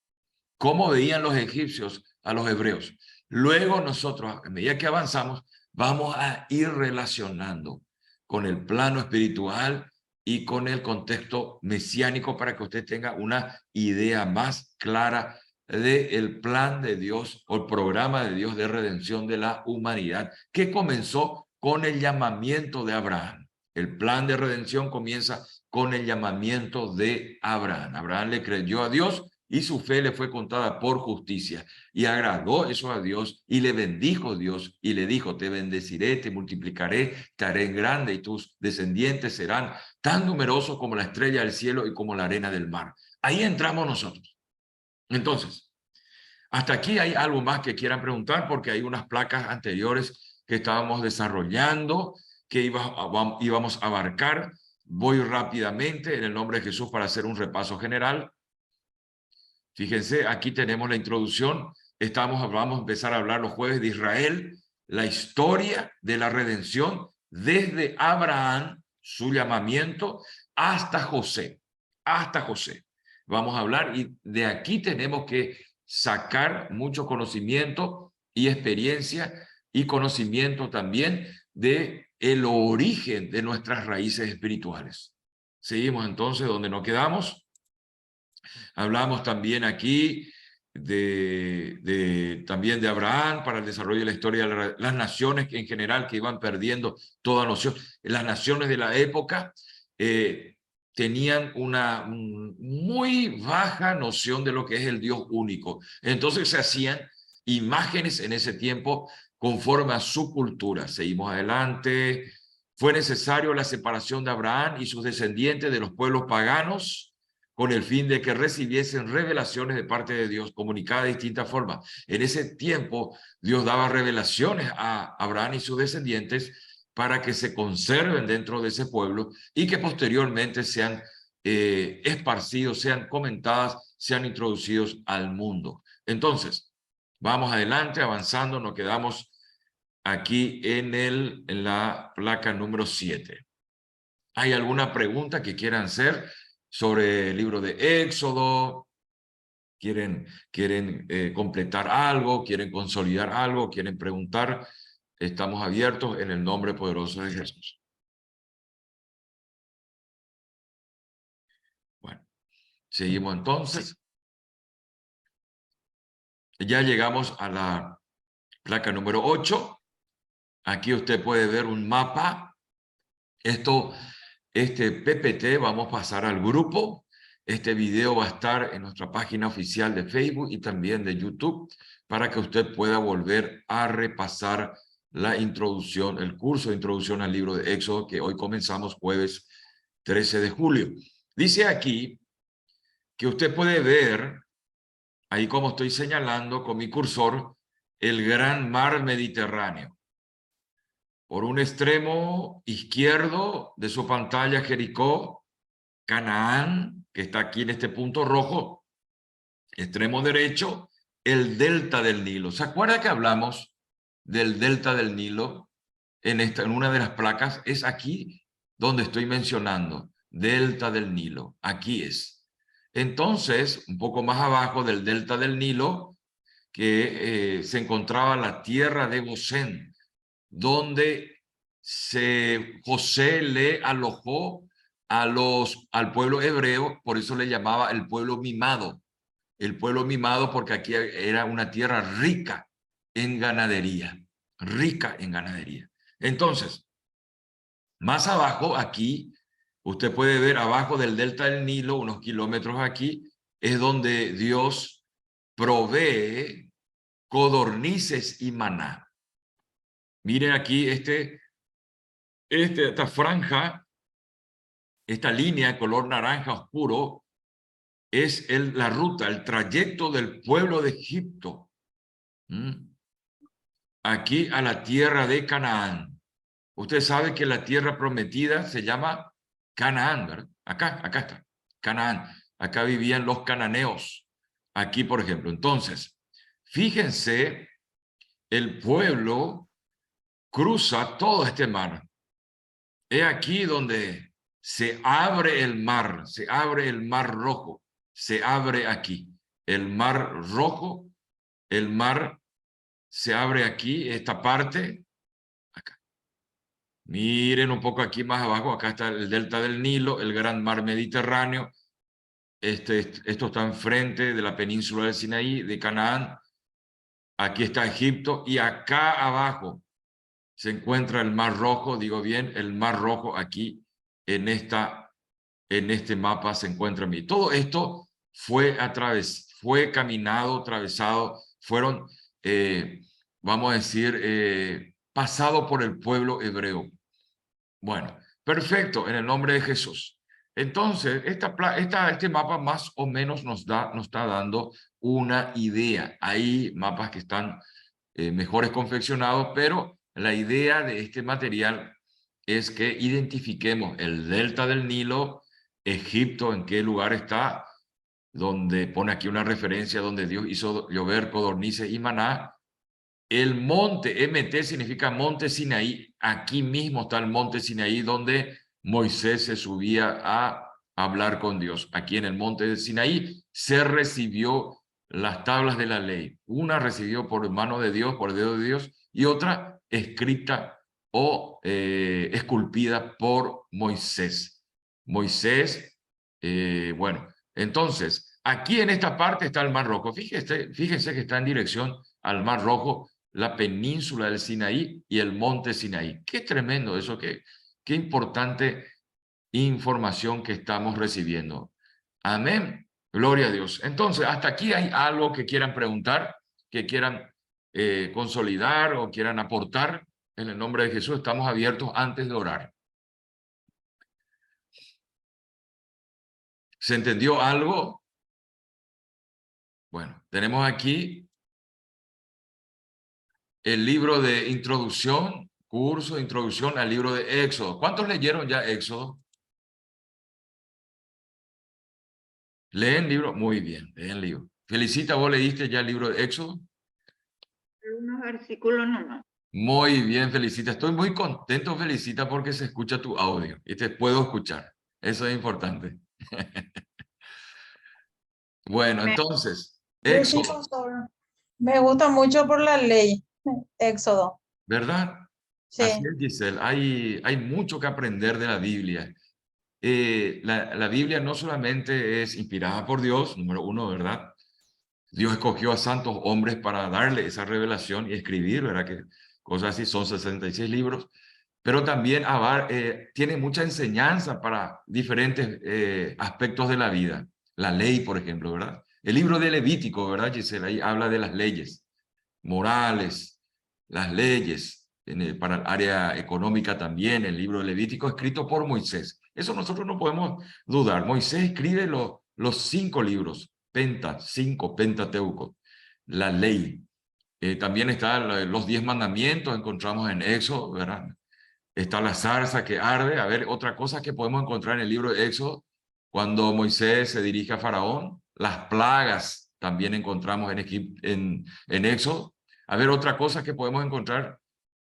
¿Cómo veían los egipcios a los hebreos? Luego nosotros, a medida que avanzamos, vamos a ir relacionando con el plano espiritual y con el contexto mesiánico para que usted tenga una idea más clara del plan de Dios o el programa de Dios de redención de la humanidad, que comenzó con el llamamiento de Abraham. El plan de redención comienza con el llamamiento de Abraham. Abraham le creyó a Dios y su fe le fue contada por justicia. Y agradó eso a Dios y le bendijo Dios y le dijo, te bendeciré, te multiplicaré, te haré grande y tus descendientes serán tan numerosos como la estrella del cielo y como la arena del mar. Ahí entramos nosotros. Entonces, hasta aquí hay algo más que quieran preguntar porque hay unas placas anteriores que estábamos desarrollando, que íbamos a abarcar. Voy rápidamente en el nombre de Jesús para hacer un repaso general. Fíjense, aquí tenemos la introducción. Vamos a empezar a hablar los jueves de Israel, la historia de la redención desde Abraham, su llamamiento, hasta José. Hasta José. Vamos a hablar y de aquí tenemos que sacar mucho conocimiento y experiencia y conocimiento también de el origen de nuestras raíces espirituales. Seguimos entonces donde nos quedamos. Hablamos también aquí también de Abraham para el desarrollo de la historia de las naciones en general que iban perdiendo toda noción. Las naciones de la época tenían una muy baja noción de lo que es el Dios único. Entonces se hacían imágenes en ese tiempo conforme a su cultura. Seguimos adelante. Fue necesario la separación de Abraham y sus descendientes de los pueblos paganos con el fin de que recibiesen revelaciones de parte de Dios, comunicadas de distintas formas. En ese tiempo, Dios daba revelaciones a Abraham y sus descendientes para que se conserven dentro de ese pueblo y que posteriormente sean esparcidos, sean comentadas, sean introducidos al mundo. Entonces, vamos adelante, avanzando, nos quedamos aquí en la placa número 7. ¿Hay alguna pregunta que quieran hacer sobre el libro de Éxodo? ¿Quieren completar algo? ¿Quieren consolidar algo? ¿Quieren preguntar? Estamos abiertos en el nombre poderoso de Jesús. Bueno, seguimos entonces. Ya llegamos a la placa número 8. Aquí usted puede ver un mapa. Este PPT vamos a pasar al grupo. Este video va a estar en nuestra página oficial de Facebook y también de YouTube para que usted pueda volver a repasar la introducción, el curso de introducción al libro de Éxodo que hoy comenzamos jueves 13 de julio. Dice aquí que usted puede ver, ahí como estoy señalando con mi cursor, el gran mar Mediterráneo. Por un extremo izquierdo de su pantalla, Jericó, Canaán, que está aquí en este punto rojo, extremo derecho, el delta del Nilo. ¿Se acuerda que hablamos del delta del Nilo en una de las placas? Es aquí donde estoy mencionando, delta del Nilo, aquí es. Entonces, un poco más abajo del delta del Nilo, que se encontraba la tierra de Gosén, donde José le alojó al pueblo hebreo, por eso le llamaba el pueblo mimado porque aquí era una tierra rica en ganadería, rica en ganadería. Entonces, más abajo aquí Usted puede ver abajo del delta del Nilo, unos kilómetros aquí, es donde Dios provee codornices y maná. Miren aquí esta franja, esta línea de color naranja oscuro, es la ruta, el trayecto del pueblo de Egipto. Aquí a la tierra de Canaán. Usted sabe que la tierra prometida se llama Canaán, ¿verdad? Acá está, Canaán. Acá vivían los cananeos. Aquí, por ejemplo. Entonces, fíjense, el pueblo cruza todo este mar. He aquí donde se abre el mar Rojo, se abre aquí. El mar Rojo, el mar se abre aquí, esta parte, acá. Miren un poco aquí más abajo, acá está el delta del Nilo, el gran mar Mediterráneo. Esto está enfrente de la península del Sinaí, de Canaán. Aquí está Egipto y acá abajo se encuentra el Mar Rojo, digo bien, el Mar Rojo aquí en este mapa se encuentra. Todo esto fue caminado, atravesado, fueron, vamos a decir, pasado por el pueblo hebreo. Bueno, perfecto, en el nombre de Jesús. Entonces, este mapa más o menos nos está dando una idea. Hay mapas que están mejores confeccionados, pero la idea de este material es que identifiquemos el delta del Nilo, Egipto, en qué lugar está, donde pone aquí una referencia donde Dios hizo llover codornices y maná. El monte, MT significa monte Sinaí. Aquí mismo está el monte Sinaí donde Moisés se subía a hablar con Dios. Aquí en el monte de Sinaí se recibió las tablas de la ley. Una recibió por mano de Dios, por el dedo de Dios, y otra escrita o esculpida por Moisés. Moisés, bueno, entonces, aquí en esta parte está el Mar Rojo. Fíjense que está en dirección al Mar Rojo, la península del Sinaí y el monte Sinaí. Qué tremendo eso, qué importante información que estamos recibiendo. Amén. Gloria a Dios. Entonces, hasta aquí hay algo que quieran preguntar, que quieran consolidar o quieran aportar. En el nombre de Jesús estamos abiertos antes de orar. ¿Se entendió algo? Bueno, tenemos aquí el libro de introducción, curso de introducción al libro de Éxodo. ¿Cuántos leyeron ya Éxodo? ¿Leen libro? Muy bien, leen libro. Felicita, ¿vos leíste ya el libro de Éxodo? Unos versículos nomás. Muy bien, Felicita. Estoy muy contento, Felicita, porque se escucha tu audio y te puedo escuchar. Eso es importante. Bueno, Me, entonces, Yo sí, Éxodo, pastor. Me gusta mucho por la ley, Éxodo. ¿verdad? Así Sí, es, Giselle. Hay mucho que aprender de la Biblia. La Biblia no solamente es inspirada por Dios, número uno, ¿verdad? Dios escogió a santos hombres para darle esa revelación y escribir, ¿verdad? Que cosas así, son 66 libros, pero también tiene mucha enseñanza para diferentes aspectos de la vida. La ley, por ejemplo, ¿verdad? El libro de Levítico, ¿verdad, Gisela? Ahí habla de las leyes morales, las leyes para el área económica también, el libro de Levítico escrito por Moisés. Eso nosotros no podemos dudar. Moisés escribe los 5 libros, Pentateuco, la ley. También están los 10 mandamientos, encontramos en Éxodo, ¿verdad? Está la zarza que arde. A ver, otra cosa que podemos encontrar en el libro de Éxodo, cuando Moisés se dirige a Faraón, las plagas también encontramos en Éxodo. A ver, otra cosa que podemos encontrar,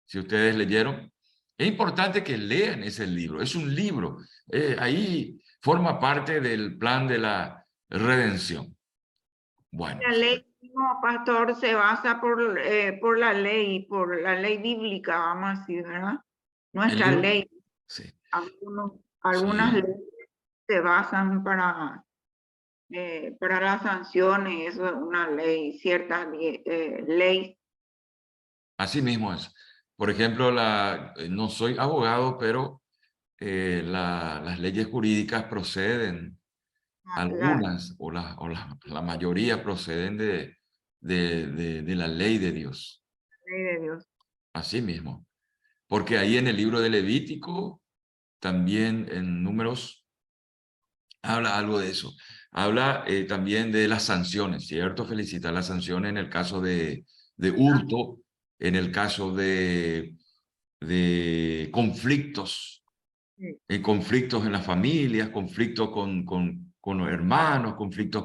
si ustedes leyeron. Es importante que lean ese libro, es un libro. Ahí forma parte del plan de la redención. Bueno, la ley, no, pastor, se basa por la ley bíblica, vamos a decir, ¿verdad? el Nuestra libro, ley. sí, Algunas sí. leyes se basan para las sanciones, eso es una ley, cierta ley. Así mismo es. Por ejemplo, no soy abogado, pero las leyes jurídicas proceden, algunas o la mayoría proceden de la ley de Dios. ley de Dios. Así mismo. Porque ahí en el libro de Levítico, también en Números, habla algo de eso. Habla también de las sanciones, ¿cierto? Felicita las sanciones en el caso de hurto, en el caso de conflictos, Sí. conflictos en las familias, conflictos con los hermanos, conflictos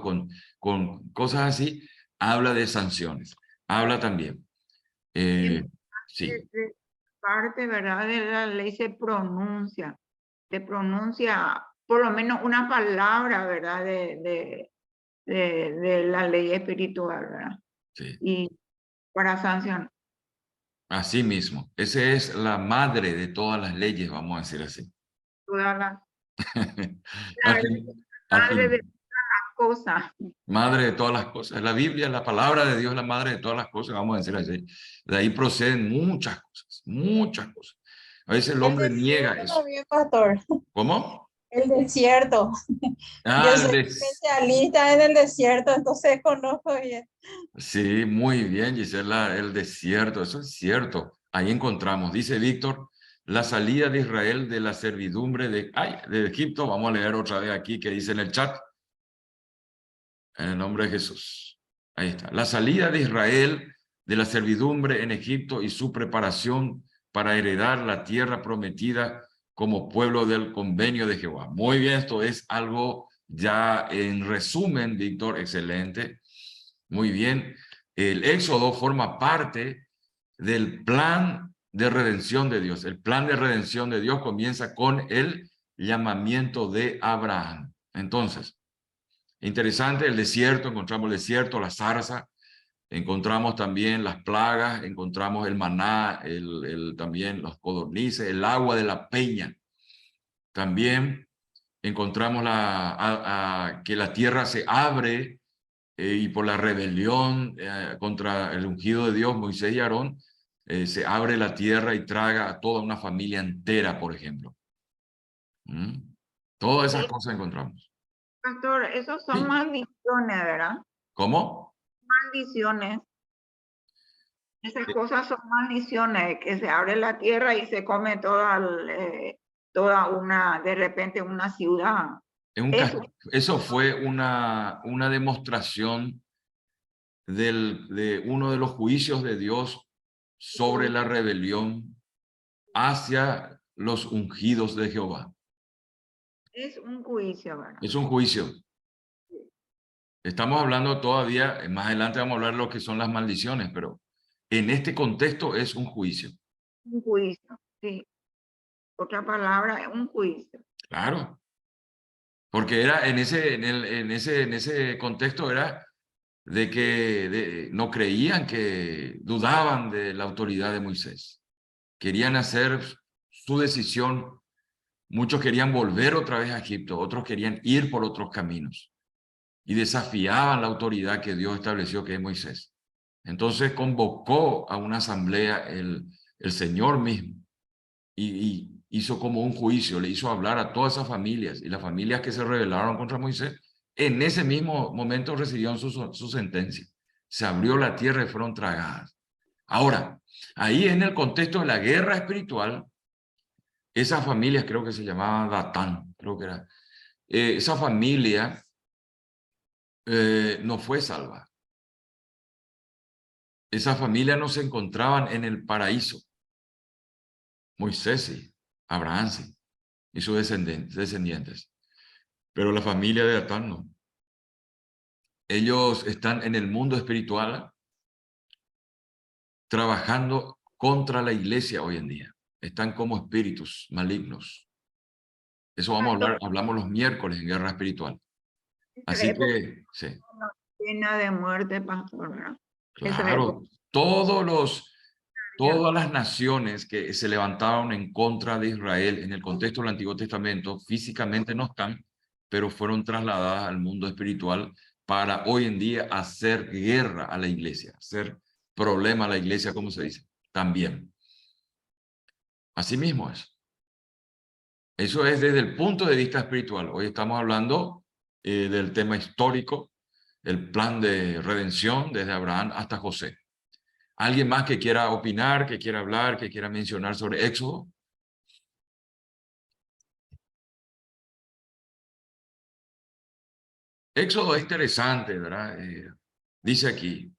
con cosas así. Habla de sanciones. Habla también. Sí. De parte, ¿verdad? De la ley se pronuncia por lo menos una palabra, ¿verdad? De la ley espiritual, ¿verdad? Sí. Y para sancionar. Así mismo. Esa es la madre de todas las leyes, vamos a decir así. Todas las Al la fin, al madre de fin, las cosas. madre de todas las cosas. La Biblia, la palabra de Dios, es la madre de todas las cosas, vamos a decir así. De ahí proceden muchas cosas, muchas cosas. A veces el El hombre niega desierto eso. también, pastor. ¿Cómo? El desierto. Yo Ah, soy especialista en el desierto, entonces conozco bien. sí, muy bien, Gisela, el desierto, eso es cierto. Ahí encontramos, dice Víctor, la salida de Israel de la servidumbre de Egipto. Vamos a leer otra vez aquí que dice en el chat. En el nombre de Jesús. Ahí está. La salida de Israel de la servidumbre en Egipto y su preparación para heredar la tierra prometida como pueblo del convenio de Jehová. Muy bien, esto es algo ya en resumen, Víctor, excelente. Muy bien. El Éxodo forma parte del plan de redención de Dios. El plan de redención de Dios comienza con el llamamiento de Abraham. Entonces, interesante, el desierto, encontramos el desierto, la zarza, encontramos también las plagas, encontramos el maná, también los codornices, el agua de la peña. También encontramos que la tierra se abre y por la rebelión contra el ungido de Dios, Moisés y Aarón, se abre la tierra y traga a toda una familia entera, por ejemplo. Todas esas cosas encontramos. Pastor, esos son Sí. maldiciones, ¿verdad? ¿Cómo? Maldiciones. Esas cosas son maldiciones, que se abre la tierra y se come toda una, de repente, una ciudad. Eso fue una demostración de uno de los juicios de Dios sobre la rebelión hacia los ungidos de Jehová. Es un juicio, ¿verdad? Es un juicio. Estamos hablando todavía, más adelante vamos a hablar de lo que son las maldiciones, pero en este contexto es un juicio. Un juicio, sí. Otra palabra, un juicio. Claro. Porque era en ese contexto era de que no creían, que dudaban de la autoridad de Moisés. Querían hacer su decisión. Muchos querían volver otra vez a Egipto, otros querían ir por otros caminos y desafiaban la autoridad que Dios estableció, que es Moisés. Entonces convocó a una asamblea el Señor mismo y hizo como un juicio, le hizo hablar a todas esas familias, y las familias que se rebelaron contra Moisés, en ese mismo momento recibieron su sentencia. Se abrió la tierra y fueron tragadas. Ahora, ahí en el contexto de la guerra espiritual, esas familias, creo que se llamaban Datán, creo que era, esa familia no fue salva. Esa familia no se encontraban en el paraíso. Moisés sí, Abraham sí, y sus descendientes. Pero la familia de Datán no. Ellos están en el mundo espiritual trabajando contra la iglesia hoy en día. Están como espíritus malignos. Eso vamos a hablar, hablamos los miércoles en guerra espiritual. Así que, sí. Pena de muerte, pastor, ¿verdad? Claro, todas las naciones que se levantaron en contra de Israel en el contexto del Antiguo Testamento físicamente no están, pero fueron trasladadas al mundo espiritual para hoy en día hacer guerra a la iglesia, hacer problema a la iglesia, como se dice, también. Así mismo es. Eso es desde el punto de vista espiritual. Hoy estamos hablando del tema histórico, el plan de redención desde Abraham hasta José. ¿Alguien más que quiera opinar, que quiera hablar, que quiera mencionar sobre Éxodo? Éxodo es interesante, ¿verdad? Dice aquí,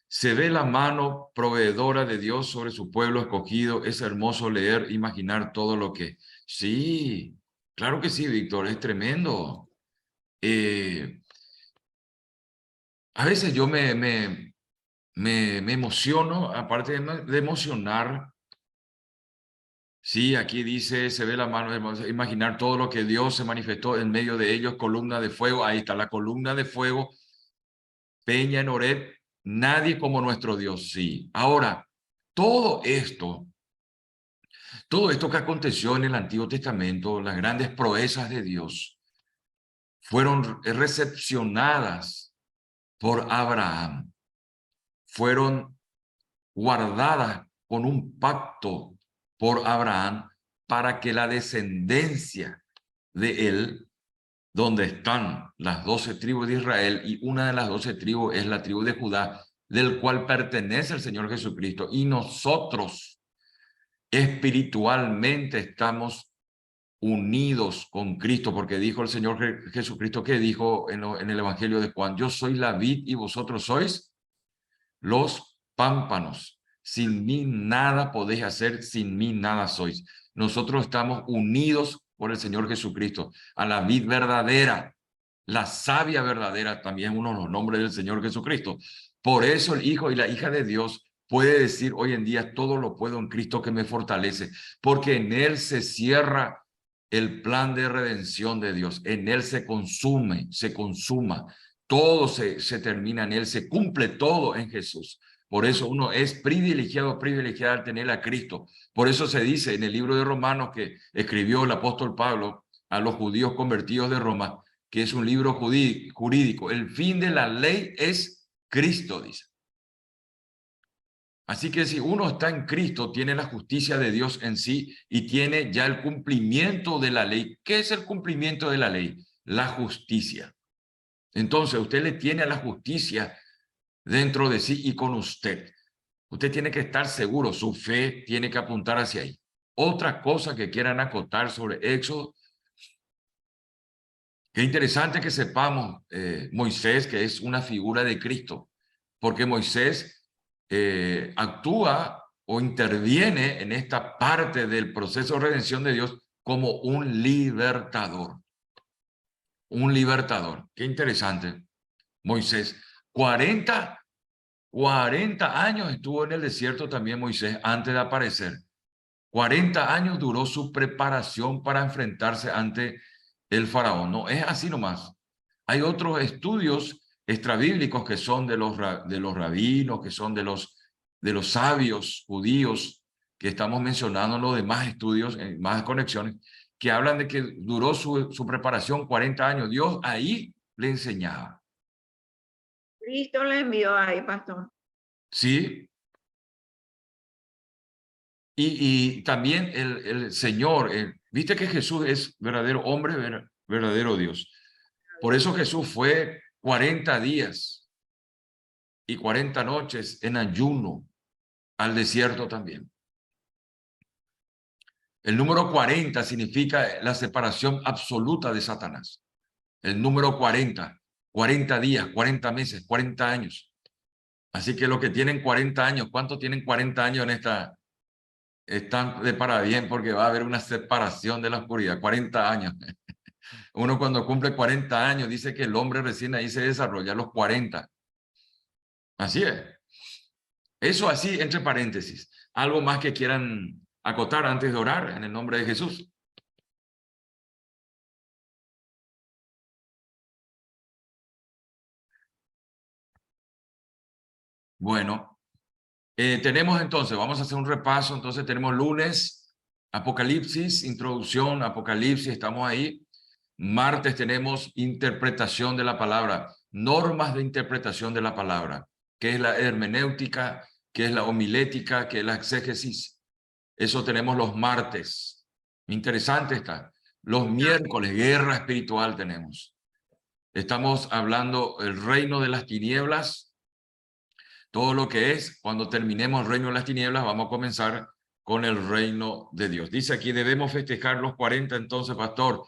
se ve la mano proveedora de Dios sobre su pueblo escogido. Es hermoso leer, imaginar todo lo que... Sí, claro que sí, Víctor, es tremendo. A veces yo me emociono, aparte de emocionar. Sí, aquí dice, se ve la mano, imaginar todo lo que Dios se manifestó en medio de ellos, columna de fuego. Ahí está la columna de fuego, peña en Horeb, nadie como nuestro Dios, sí. Ahora, todo esto que aconteció en el Antiguo Testamento, las grandes proezas de Dios, fueron recepcionadas por Abraham, fueron guardadas con un pacto por Abraham para que la descendencia de él, donde están las 12 tribus de Israel, y una de las 12 tribus es la tribu de Judá, del cual pertenece el Señor Jesucristo, y nosotros espiritualmente estamos unidos con Cristo, porque dijo el Señor Jesucristo, que dijo en el Evangelio de Juan, yo soy la vid y vosotros sois los pámpanos. Sin mí nada podéis hacer, sin mí nada sois. Nosotros estamos unidos por el Señor Jesucristo, a la vid verdadera, la savia verdadera, también es uno de los nombres del Señor Jesucristo. Por eso el Hijo y la hija de Dios puede decir hoy en día, todo lo puedo en Cristo que me fortalece, porque en Él se cierra el plan de redención de Dios, en Él se consuma, todo se termina en Él, se cumple todo en Jesús. Por eso uno es privilegiado al tener a Cristo. Por eso se dice en el libro de Romanos que escribió el apóstol Pablo a los judíos convertidos de Roma, que es un libro jurídico. El fin de la ley es Cristo, dice. Así que si uno está en Cristo, tiene la justicia de Dios en sí y tiene ya el cumplimiento de la ley. ¿Qué es el cumplimiento de la ley? La justicia. Entonces, usted le tiene a la justicia dentro de sí y con usted. Usted tiene que estar seguro, su fe tiene que apuntar hacia ahí. Otra cosa que quieran acotar sobre Éxodo. Qué interesante que sepamos Moisés, que es una figura de Cristo, porque Moisés actúa o interviene en esta parte del proceso de redención de Dios como un libertador. Un libertador. Qué interesante. Moisés, 40 años estuvo en el desierto también Moisés antes de aparecer. 40 años duró su preparación para enfrentarse ante el faraón. No es así nomás. Hay otros estudios extrabíblicos que son de los rabinos, que son de los sabios judíos, que estamos mencionando en los demás estudios, en más conexiones, que hablan de que duró su preparación 40 años. Dios ahí le enseñaba. Cristo le envió ahí, pastor. Sí. Y también el Señor, viste que Jesús es verdadero hombre, verdadero Dios. Por eso Jesús fue 40 días y 40 noches en ayuno al desierto también. El número 40 significa la separación absoluta de Satanás. El número 40, 40 días, 40 meses, 40 años. Así que los que tienen 40 años, ¿cuántos tienen 40 años en esta? Están de para bien porque va a haber una separación de la oscuridad, 40 años. Uno cuando cumple 40 años dice que el hombre recién ahí se desarrolla a los 40. Así es. Eso así, entre paréntesis. ¿Algo más que quieran acotar antes de orar en el nombre de Jesús? Bueno, tenemos entonces, vamos a hacer un repaso. Entonces tenemos lunes, Apocalipsis, introducción, Apocalipsis, estamos ahí. Martes tenemos interpretación de la palabra, normas de interpretación de la palabra, que es la hermenéutica, que es la homilética, que es la exégesis. Eso tenemos los martes. Interesante está. Los miércoles, guerra espiritual tenemos. Estamos hablando el reino de las tinieblas, todo lo que es. Cuando terminemos el reino de las tinieblas, vamos a comenzar con el reino de Dios. Dice aquí, debemos festejar los 40, entonces, pastor.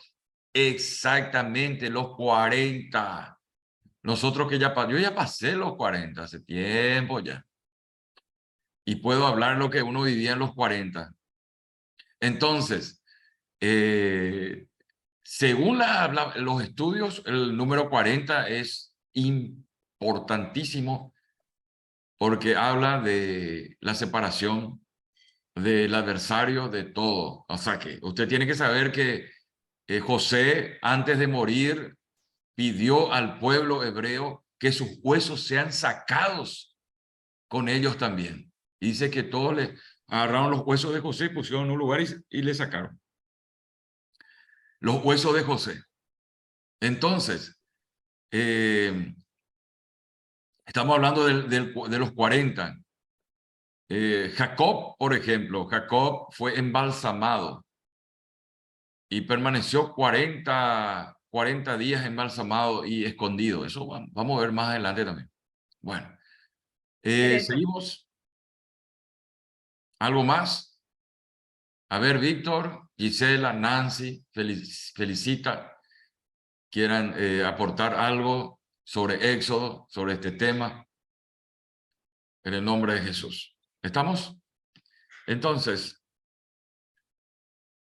Exactamente, los 40. Nosotros que yo ya pasé los 40, hace tiempo ya. Y puedo hablar lo que uno vivía en los 40. Entonces, según los estudios, el número 40 es importantísimo porque habla de la separación del adversario de todo. O sea que usted tiene que saber que José, antes de morir, pidió al pueblo hebreo que sus huesos sean sacados con ellos también. Y dice que todos le agarraron los huesos de José, pusieron en un lugar y le sacaron los huesos de José. Entonces, estamos hablando de los 40. Jacob, por ejemplo, Jacob fue embalsamado y permaneció 40 días embalsamado y escondido. Eso vamos a ver más adelante también. Bueno, seguimos. ¿Algo más? A ver, Víctor, Gisela, Nancy, Felicita, quieran aportar algo sobre Éxodo, sobre este tema, en el nombre de Jesús. ¿Estamos? Entonces,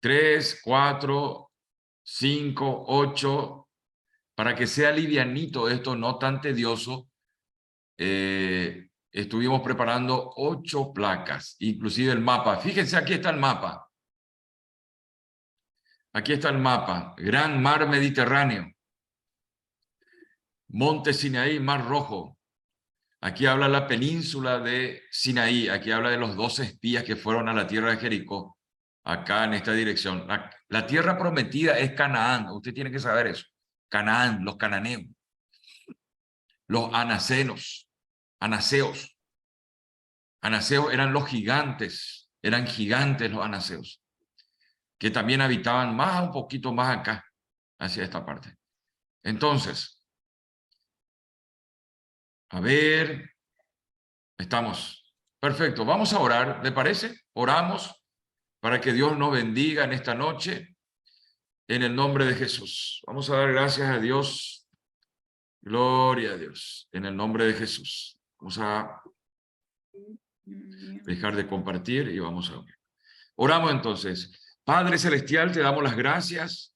3, 4, 5, 8, para que sea livianito esto, no tan tedioso, estuvimos preparando 8 placas, inclusive el mapa. Fíjense, aquí está el mapa. Aquí está el mapa. Gran Mar Mediterráneo. Monte Sinaí, Mar Rojo. Aquí habla la península de Sinaí. Aquí habla de los 12 espías que fueron a la tierra de Jericó. Acá en esta dirección. La tierra prometida es Canaán. Usted tiene que saber eso. Canaán, los cananeos. Los anaseos. Anaseos eran los gigantes. Eran gigantes los anaseos, que también habitaban un poquito más acá, hacia esta parte. Entonces, a ver, estamos. Perfecto, vamos a orar, ¿le parece? Oramos para que Dios nos bendiga en esta noche, en el nombre de Jesús. Vamos a dar gracias a Dios. Gloria a Dios, en el nombre de Jesús. Vamos a dejar de compartir y vamos a orar. Oramos entonces. Padre Celestial, te damos las gracias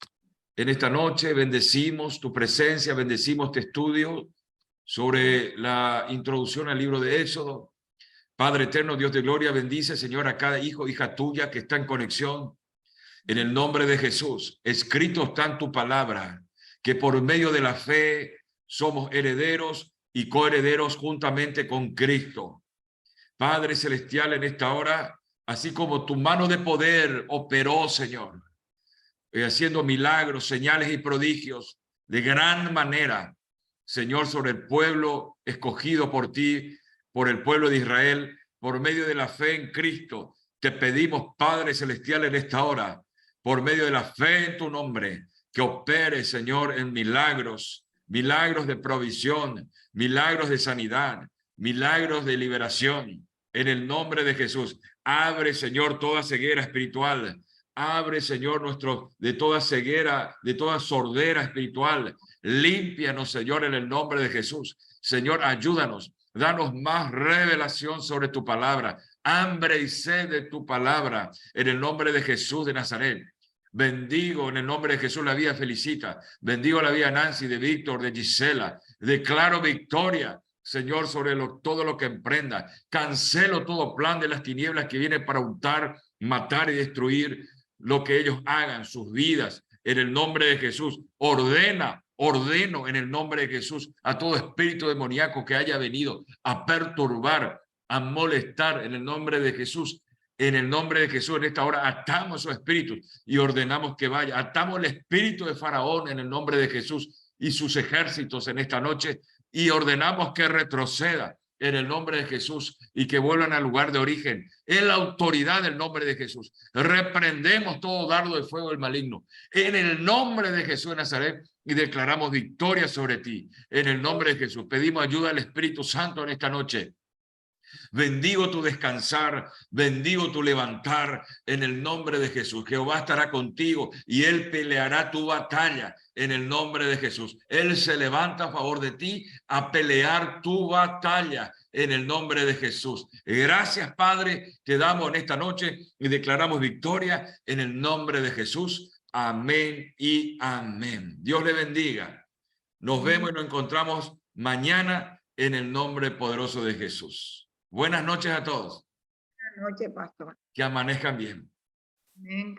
en esta noche. Bendecimos tu presencia, bendecimos este estudio sobre la introducción al libro de Éxodo. Padre eterno, Dios de gloria, bendice, Señor, a cada hijo, hija tuya que está en conexión. En el nombre de Jesús, escrito está en tu palabra, que por medio de la fe somos herederos y coherederos juntamente con Cristo. Padre celestial, en esta hora, así como tu mano de poder operó, Señor, haciendo milagros, señales y prodigios de gran manera, Señor, sobre el pueblo escogido por ti, por el pueblo de Israel, por medio de la fe en Cristo. Te pedimos, Padre celestial, en esta hora, por medio de la fe en tu nombre, que opere, Señor, en milagros, milagros de provisión, milagros de sanidad, milagros de liberación. En el nombre de Jesús, abre, Señor, toda ceguera espiritual. Abre, Señor, de toda ceguera, de toda sordera espiritual. Límpianos, Señor, en el nombre de Jesús. Señor, ayúdanos. Danos más revelación sobre tu palabra. Hambre y sed de tu palabra. En el nombre de Jesús de Nazaret. Bendigo en el nombre de Jesús la vida Felicita. Bendigo la vida de Nancy, de Víctor, de Gisela. Declaro victoria, Señor, sobre todo lo que emprenda. Cancelo todo plan de las tinieblas que viene para untar, matar y destruir lo que ellos hagan, sus vidas. En el nombre de Jesús, ordeno en el nombre de Jesús a todo espíritu demoníaco que haya venido a perturbar, a molestar, en el nombre de Jesús. En el nombre de Jesús, en esta hora, atamos esos espíritus y ordenamos que vaya. Atamos el espíritu de Faraón en el nombre de Jesús y sus ejércitos en esta noche y ordenamos que retroceda en el nombre de Jesús y que vuelvan al lugar de origen en la autoridad del nombre de Jesús. Reprendemos todo dardo de fuego del maligno en el nombre de Jesús de Nazaret y declaramos victoria sobre ti en el nombre de Jesús. Pedimos ayuda al Espíritu Santo en esta noche. Bendigo tu descansar, bendigo tu levantar en el nombre de Jesús. Jehová estará contigo y Él peleará tu batalla en el nombre de Jesús. Él se levanta a favor de ti a pelear tu batalla en el nombre de Jesús. Gracias, Padre, te damos en esta noche y declaramos victoria en el nombre de Jesús. Amén y amén. Dios le bendiga. Nos vemos y nos encontramos mañana en el nombre poderoso de Jesús. Buenas noches a todos. Buenas noches, pastor. Que amanezcan bien. Amén.